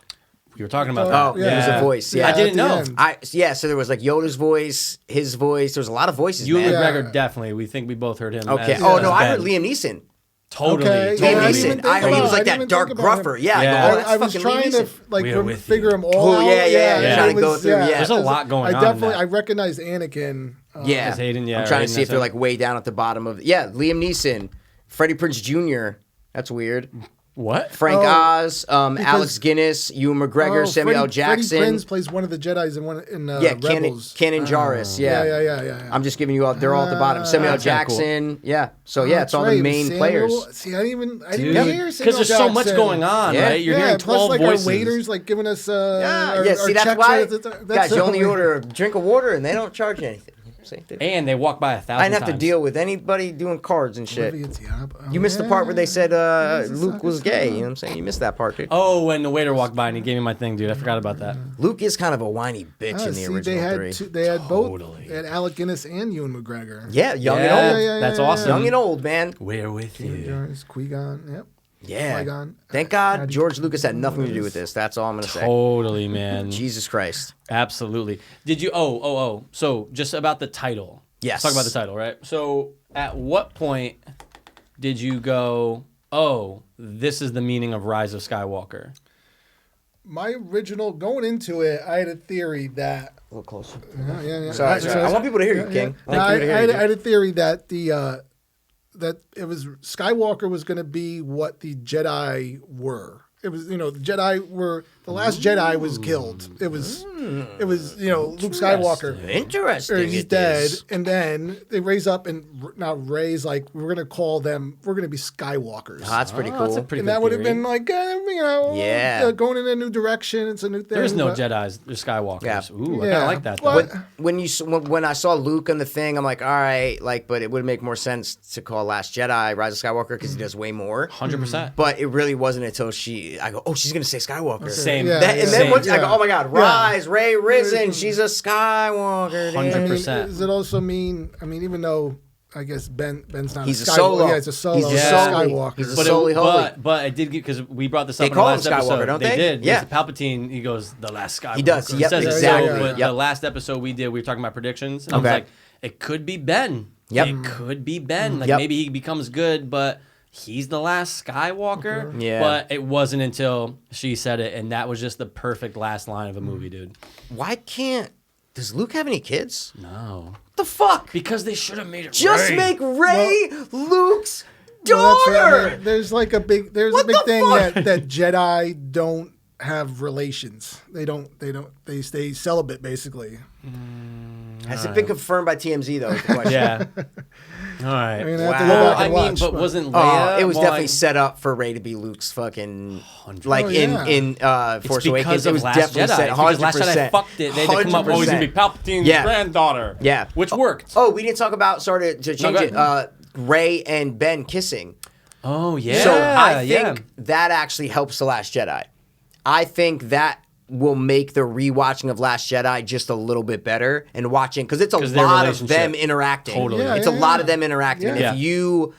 We were talking about Oh, that. yeah, he was a voice. Yeah, I didn't at the know. end. So there was like Yoda's voice, his voice. There was a lot of voices, You and man. McGregor definitely. We think we both heard him. Okay. as- Oh as no, I Ben. heard Liam Neeson. Totally. Okay, totally. yeah, Liam I didn't even Neeson. think I heard he about was it. like I that didn't dark think about gruffer. him. Yeah. Yeah. Oh, that's I was fucking trying Liam to Neeson. We are with figure you. them all Oh, yeah, out. yeah, yeah. Trying to go through, yeah. There's a lot going on I in definitely, that. I recognized Anakin. Yeah. As Hayden, yeah, I'm trying or to see if Hayden they're as like way down at the bottom of. Yeah, Liam Neeson, Freddie Prinze Jr. That's weird. What? Frank Oh, Oz, Alex Guinness, Ewan McGregor, Samuel L. Jackson. Freddie Prinze plays one of the Jedi's in Yeah, Rebels. Kanan Jarrus. Yeah. Yeah. I'm just giving you all. They're all at the bottom. Samuel L. That's kinda cool. Jackson. Yeah. So yeah, it's That's all right, the main Samuel- players. See, I didn't even hear Because Samuel there's so much Jackson. going on, Yeah. right? You're yeah, hearing plus 12 like voices. our waiters like giving us Yeah. See, that's checks why, that's guys, you only so- order a drink of water and they don't charge you anything. See? And they walk by 1,000 I didn't have to times. deal with anybody doing cards and shit. Olivia Diab. Oh, You missed the yeah. part where they said He's a Luke sucker was gay. son. You know what I'm saying? You missed that part, dude. Oh, when the waiter walked by and he gave me my thing, dude. I forgot about that. Luke is kind of a whiny bitch in the See, original three. They had both. Totally. They had Alec Guinness and Ewan McGregor. Yeah, young Yeah, and old. yeah, that's yeah, awesome. Young and old, man. We're with you. Jarvis, Qui-Gon. Yep. Yeah. Qui-Gon. Thank God George Lucas had nothing to do with this. That's all I'm going to say. Totally, man. Jesus Christ. Absolutely. Did you? Oh. So just about the title. Yes. Let's talk about the title, right? So at what point did you go, oh, this is the meaning of Rise of Skywalker? My original going into it, I had a theory that. A little closer. Yeah. Sorry. I want people to hear you, King. I want people to hear I you. had a theory that that it was Skywalker was going to be what the Jedi were. It was, the Jedi were the last Jedi was killed. It was Luke Skywalker. Interesting. Or he's it dead, is. and then they raise up, and now Rey's like, we're gonna call them. We're gonna be Skywalkers, Oh, that's pretty Oh, cool. that's a pretty and good that would have theory. been like, Yeah. going in a new direction. It's a new thing. There's no but- Jedi's. There's Skywalkers. Yeah. Ooh, I Yeah. kind of like that. Well, Though. When I saw Luke on the thing, I'm like, all right, but it would make more sense to call Last Jedi Rise of Skywalker because he does way more. 100%. But it really wasn't until I go, oh, she's gonna say Skywalker. Same. Yeah, And then Same. once I go, oh my God, Yeah. Rise, Rey risen, she's a Skywalker. dude. 100%. Does it also mean? I mean, even though I guess Ben's not He's a a Skywalker. solo. Yeah, it's a solo. He's a It's solo. Skywalker. He's a But Solely holy. but I did get, because we brought this up They in the call him last Skywalker, episode. don't they? did. Yeah. Yes, Palpatine, he goes, the last Skywalker. He does. Yep, says it. exactly. So, but Yep. the last episode we did, we were talking about predictions. And I was Okay. like, it could be Ben. Yep. It could be Ben. Like Yep. maybe he becomes good, but he's the last Skywalker. Yeah. But it wasn't until she said it, and that was just the perfect last line of a movie, dude. Why can't? Does Luke have any kids? No. What the fuck? Because they should have made it Just Rey. make Rey Luke's Well, that's daughter. what I mean. There's like a big What thing the fuck? that Jedi don't have relations. They stay celibate basically. Has it been confirmed by TMZ though? Is the question. Yeah. All right. I mean, I have to Wow. go Well, back I and mean, watch, but wasn't Leia? It was well, definitely I- set up for Rey to be Luke's fucking 100. like Oh, yeah. in Force It's Awakens. because It of was Last definitely Jedi. set It's because Last 100%. Jedi fucked it. They had to come up, oh, he's going to be Palpatine's Yeah. granddaughter. Yeah, Which worked. Oh, we didn't talk about. Sorry to change go it. Rey and Ben kissing. Oh, yeah. So I think yeah. that actually helps the Last Jedi. I think that will make the rewatching of Last Jedi just a little bit better and watching because it's a 'Cause their lot of relationship. them interacting. Totally. Yeah, it's a yeah, lot yeah. of them interacting. Yeah. And Yeah. if you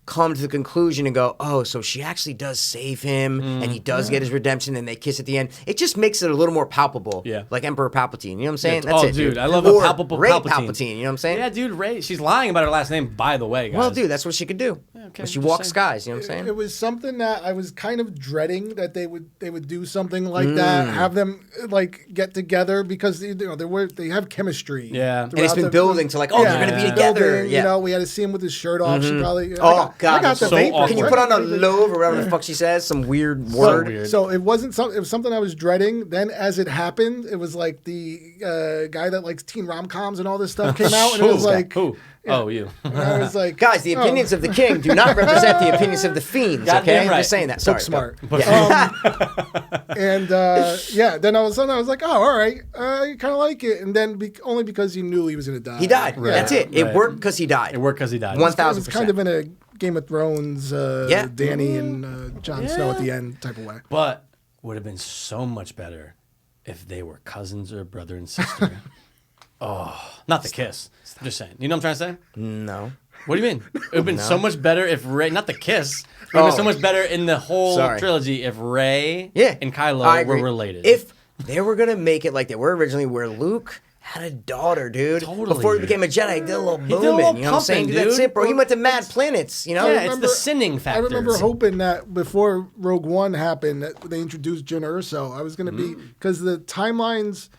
come to the conclusion and go, oh, so she actually does save him and he does get his redemption and they kiss at the end, it just makes it a little more palpable. Yeah. Like Emperor Palpatine. You know what I'm saying? Yeah. That's Oh, it, dude, I love a Or palpable Rey Palpatine. You know what I'm saying? Yeah, dude, Ray. She's lying about her last name, by the way, guys. Well, dude, that's what she could do. okay, But she just walks saying. skies. You know what I'm saying? It was something that I was kind of dreading that they would do something like that, have them like get together because they have chemistry. Yeah. And it's been building to like, oh, they're gonna be together. Building, Yeah. You know, we had to see him with his shirt off. She probably. Oh, God, I got the so vapors. awkward. Can you put on a lobe or whatever the fuck she says? Some weird word. weird. So it wasn't something. It was something I was dreading. Then, as it happened, it was like the guy that likes teen rom-coms and all this stuff came out, and it was like, Who? Oh, you. and I was like, Guys, the oh, opinions of the king do not represent the opinions of the fiends. Goddamn Okay, I'm right. just saying that. Sorry, book smart. Yeah. And then all of a sudden I was like, oh, all right, I kind of like it. And then only because you knew he was going to die. He died. Right. That's it. It Right. worked because he died. It worked because he died. 1,000%. It was kind of in a Game of Thrones, Yeah. Danny and Jon Snow at the end type of way. But would have been so much better if they were cousins or brother and sister. Not the kiss. I'm just saying. You know what I'm trying to say? No. What do you mean? It would have been so much better if Ray, not the kiss, it would have been so much better in the whole Sorry. trilogy if Ray Yeah. and I Kylo agree. were related. If they were gonna make it like they were originally, where Luke had a daughter, dude. Totally. Before he became a Jedi, he did a little did a booming. little You know what I'm saying? pumping, Dude, that's dude. it, bro. He went to mad planets. You know. yeah, it's remember- the sinning factor. I remember hoping that before Rogue One happened, that they introduced Jyn Erso. I was going to be because the timelines.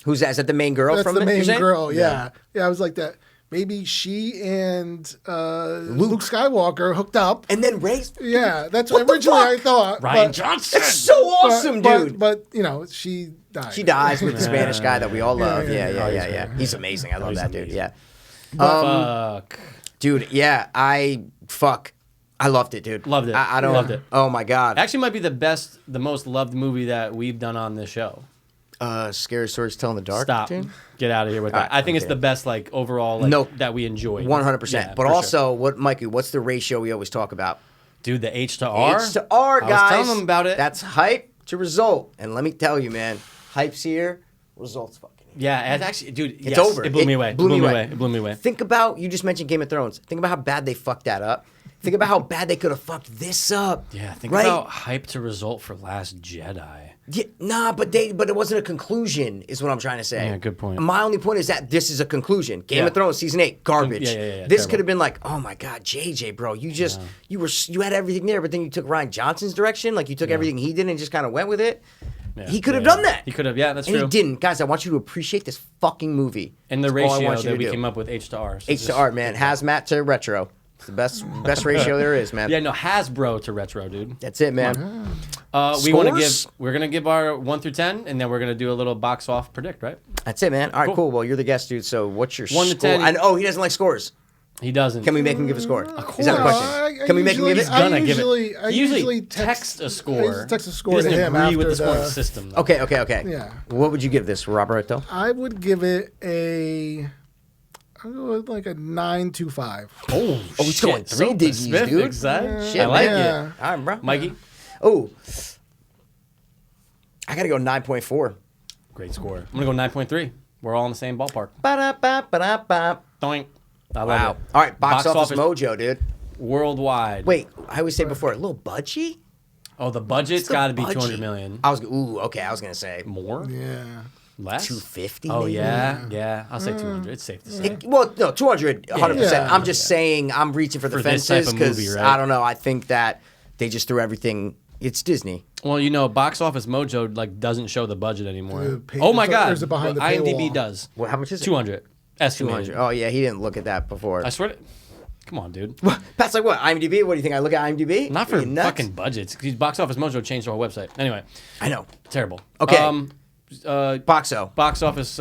Who's that? Is that the main girl That's from the it, you're main saying? girl. Yeah, I was like that. Maybe she and Luke Skywalker hooked up. And then Rey. Yeah, that's What what the originally I fuck? thought. Ryan but- Johnson. That's so awesome, dude. But she died. She dies with the Spanish guy that we all love. yeah, Yeah, yeah. yeah. He's amazing. I love he's that dude. amazing. Yeah. Fuck. Dude, yeah, I loved it, dude. Loved it. I don't. Loved it. Oh my god. Actually, might be the most loved movie that we've done on this show. Scary Stories Tell in the Dark. Stop. Dude? Get out of here with that. Alright, I think it's okay. the best, like, overall, No. that we enjoyed. 100%. Yeah, But for also, sure. Mikey, what's the ratio we always talk about? Dude, the H to R. H to R, guys. I was telling them about it. That's hype to result. And let me tell you, man, hype's here, results fucking here. Yeah, it's actually, dude, It's yes, over. It blew me away. It blew me away. It blew me away. Think about, you just mentioned Game of Thrones. Think about how bad they fucked that up. Think about how bad they could have fucked this up. Yeah, think right? about hype to result for Last Jedi. Yeah, nah, but it wasn't a conclusion, is what I'm trying to say. Yeah, good point. My only point is that this is a conclusion. Game Yeah. of Thrones season 8, garbage. Yeah, This terrible. could have been like, oh my god, JJ, bro, you had everything there, but then you took Ryan Johnson's direction, like you took everything he did and just kind of went with it. Yeah, He could have yeah, done that. He could have, yeah, that's And true. he didn't. Guys, I want you to appreciate this fucking movie. And the That's all I ratio want you that to we do. came up with, H to R. So H just- to R, man. Hazmat to retro. It's the best ratio there is, man. Yeah, no, Hasbro to retro, dude. That's it, man. We're gonna give our 1 through 10, and then we're gonna do a little box off predict, right? That's it, man. All right, Cool. cool. Well, you're the guest, dude. So what's your 1 to score? 10. He doesn't like scores. He doesn't. Can we make him give a score? Is that a No, question? Can we make him give it? He's gonna give usually- it. I He usually usually text a I score. usually text a score He doesn't to him agree with after the scoring the- system. Though. Okay. Yeah. What would you give this, Roberto? I would give it I'll go with like a 9.25. Oh, he's shit. going three So digits, specific, dude. son. Shit, I like yeah. it. All right, bro. Mikey, Oh, I gotta go 9.4. great score. I'm gonna go 9.3. We're all in the same ballpark. Ba-da-ba-ba-da-ba. Doink. I love Wow. it. All right, box office mojo, dude. worldwide. Wait, I always say before, a little budgie? Oh, the budget's What's the got to be budget? 200 million. I was gonna say More? Yeah. Less? 250. Oh, maybe? yeah. I'll say 200. It's safe to say. Well, no, 200, 100%. Yeah. I'm just saying I'm reaching for the For this type fences of movie, because right? I don't know. I think that they just threw everything. It's Disney. Well, you know, Box Office Mojo like doesn't show the budget anymore. The Oh my there's a- God! there's a behind the IMDb paywall. does. Well, how much is it? 200. Estimated. 200. Oh, yeah, he didn't look at that before. I swear to... Come on, dude. Pat's like, what, IMDb? What do you think? I look at IMDb? Not Are for you nuts? fucking budgets. 'Cause Box Office Mojo changed the whole website. Anyway, I know. terrible. Okay. Box Boxo. Office...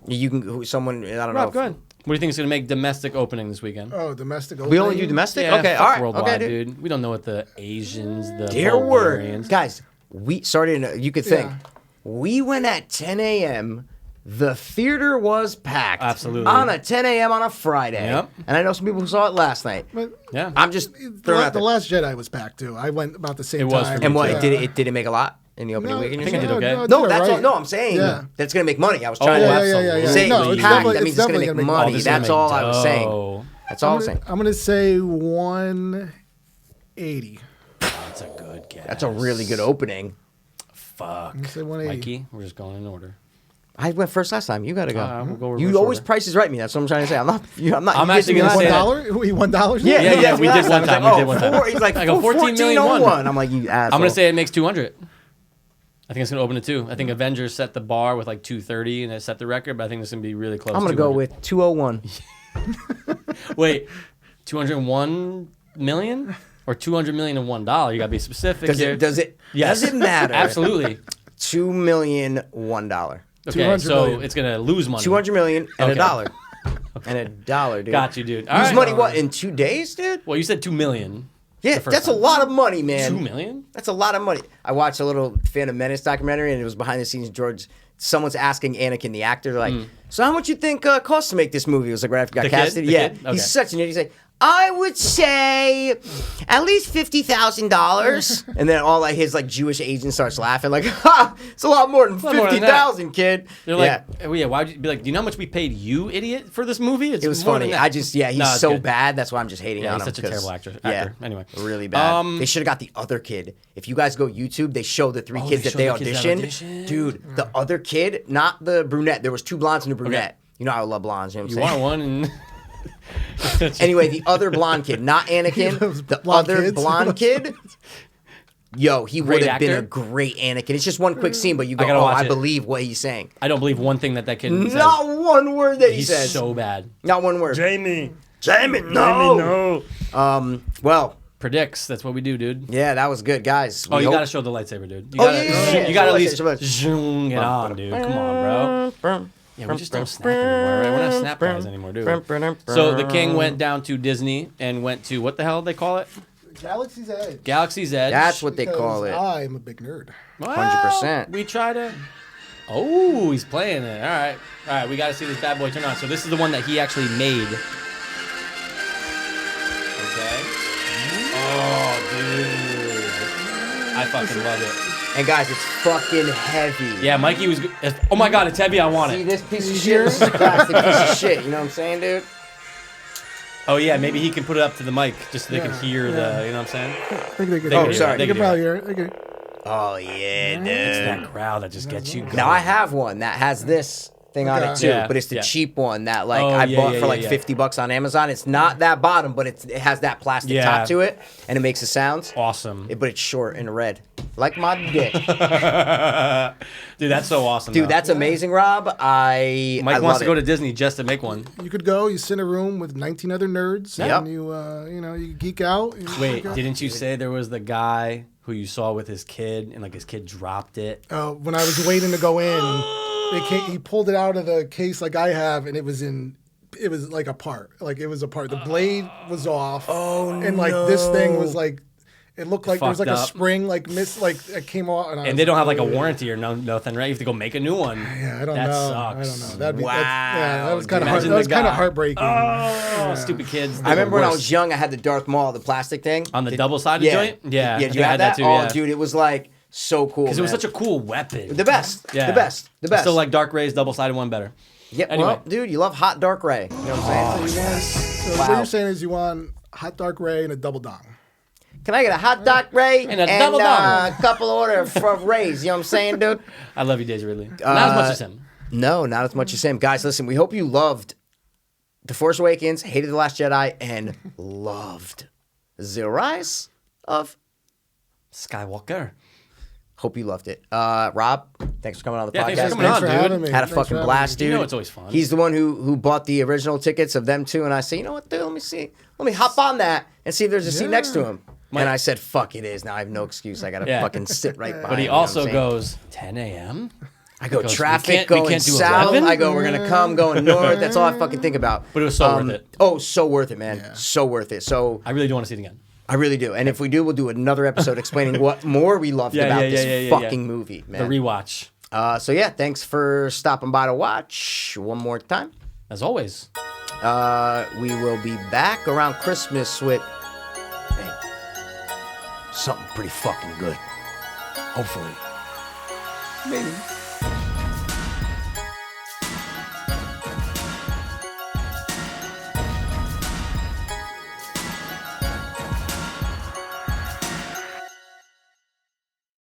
You can, someone, I don't know. Rob, go ahead. What do you think is going to make domestic opening this weekend? Oh, domestic. We only do opening? domestic? Yeah, okay, fuck all right. worldwide, okay, dude. dude. We don't know what the Asians, the Dear word. Bulgarians... Guys, we started, you could think, Yeah. we went at 10 a.m., the theater was packed. Absolutely. On a 10 a.m. on a Friday. Yep. And I know some people who saw it last night. But Yeah. I'm just throwing out the there. Last Jedi was packed too. I went about the same It was time. for me And what, too. it didn't make a lot? in the opening weekend? I think I did okay. No, that's all. No, I'm saying that's gonna make money. I was trying to say No, it's packed. definitely- That means it's gonna make money. That's all I was saying. That's all I'm saying. I'm gonna say 180. That's a good guess. That's a really good opening. Fuck. I'm gonna say 180. Mikey, we're just going in order. I went first last time. You gotta go. We'll go reverse You always order. prices right me. That's what I'm trying to say. I'm not. I'm actually gonna say $1? We $1? Yeah, Yeah, we did one He's time. like, We did one time. He's like, I go 14 million 1401. I'm like, you asshole. I'm gonna say it makes 200. I think it's gonna open at 2. I think Avengers set the bar with like 230 and it set the record, but I think this is gonna be really close. I'm gonna go with 201. Wait, 201 million or 200 million and $1? You gotta be specific. Does it? Yes. Does it matter? Absolutely. $2 million, $1. Okay, 200 so million. it's gonna lose money. 200 million and Okay. $1. And $1, dude. Got you, dude. Lose All right. money what in 2 days, dude? Well, you said 2 million. Yeah, the first that's a time. lot of money, man. 2 million? That's a lot of money. I watched a little Phantom Menace documentary, and it was behind the scenes. Someone's asking Anakin, the actor, like, so how much you think costs to make this movie? It was like right after he got The kid? casted. The Yeah, kid? Okay. he's such an idiot. He's like, I would say at least $50,000. And then all like his like Jewish agent starts laughing, like, ha, it's a lot more than lot more than 50,000, kid. They're like, oh, yeah, why'd you be like, do you know how much we paid you, idiot, for this movie? It was more funny. than that. He's No, it's so good. bad. That's why I'm just hating Yeah, on he's him. such a terrible 'cause- actor. Anyway. Really bad. They should have got the other kid. If you guys go YouTube, they show the 3 kids they that they show the kids auditioned. that auditioned? Dude, the other kid, not the brunette. There was 2 blondes and a brunette. You know I love blondes. You know what You I'm want saying? one and... Anyway, the other blonde kid, not Anakin, the blonde other kids. blonde kid. Yo, he would have been actor? a great Anakin. It's just one quick scene, but you go, gotta oh, watch I it. believe what he's saying. I don't believe one thing that kid says. Not one word that he He's says. so bad. Not one word. Jamie, no. Well, predicts. That's what we do, dude. yeah, that was good, guys. Oh, We you hope- gotta show the lightsaber, dude. You Oh, gotta, yeah. You gotta at Show the least lightsaber. zoom it on, dude. Come on, bro. Yeah, we just don't snap anymore, right? We're not snap guys anymore, dude. So the king went down to Disney and went to, what the hell they call it? Galaxy's Edge. Galaxy's Edge. That's what they call it. I'm a big nerd. Well, 100%. We try to. Oh, he's playing it. All right. We got to see this bad boy turn on. So this is the one that he actually made. Okay. Oh, dude, I fucking love it. And guys, it's fucking heavy. Yeah, Mikey was. Oh my God, it's heavy. I want See it. this piece of shit? This is a plastic piece of shit. You know what I'm saying, dude? Oh yeah, maybe he can put it up to the mic just so they can Yeah, hear yeah. the. You know what I'm saying? I think they could. They Oh, can sorry. They They could can probably hear it. Okay. Oh, yeah, dude. It's that crowd that just gets you going. Now I have one that has this thing on it Okay. too, Yeah, but it's the yeah. cheap one that like Oh, I yeah, bought yeah, for like yeah. $50 on Amazon. It's not that bottom, but it has that plastic Yeah. top to it, and it makes the sounds. Awesome. But it's short and red, like my dick. Dude, that's so awesome. Dude, though. that's amazing, Rob. Mike I wants love to it. go to Disney just to make one. You could go. You sit in a room with 19 other nerds, Yep. and you geek out. Wait, didn't you say there was the guy who you saw with his kid and like his kid dropped it? When I was waiting to go in, he pulled it out of the case like I have, and it was like apart. Like it was apart. The blade was off. Oh, and like this thing was like, it looked like there was Fucked like a up. spring, like it came off. And they don't have like a warranty or nothing, right? You have to go make a new one. Yeah, I don't that know. Sucks. I don't know. That'd be Wow, that was kind of Imagine that was the kind of guy. heartbreaking. Oh, stupid kids. I remember when I was young, I had the Darth Maul, the plastic thing On the double-sided yeah. joint? Yeah, Yeah, I did you had have that that? too, Oh, yeah. dude, it was like so cool. Because it was man. such a cool weapon. the best. Yeah. The best. The best. Still like Dark Ray's double-sided one better. Yeah, Anyway. well, dude, you love hot dark ray. You know what I'm saying? So Wow. what you're saying is you want hot dark ray and a double dong. Can I get a hot dark ray And a double dong. a couple order of rays? You know what I'm saying, dude? I love you, Daisy Ridley. Not as much as him. No, not as much as him. Guys, listen, we hope you loved The Force Awakens, hated The Last Jedi, and loved The Rise of. Skywalker. Hope you loved it. Rob, thanks for coming on the Yeah, podcast. thanks for coming man. on, for dude. having me. Had a Thanks for fucking having blast, me. dude. You know it's always fun. He's the one who bought the original tickets of them too, and I said, you know what, dude, let me see. Let me hop on that and see if there's a seat next to him. And I said, fuck, it is. Now I have no excuse. I got to Yeah. fucking sit right behind But he him, you know what also I'm saying? goes, 10 a.m.? I go, goes, traffic we going can't do south. 11? I go, we're going to come going north. That's all I fucking think about. But it was so worth it. Oh, so worth it, man. So worth it. So I really do want to see it again. I really do. And if we do, we'll do another episode explaining what more we loved about this fucking movie, The man. rewatch. So yeah, thanks for stopping by to watch one more time. As always. We will be back around Christmas with something pretty fucking good. Hopefully. Maybe.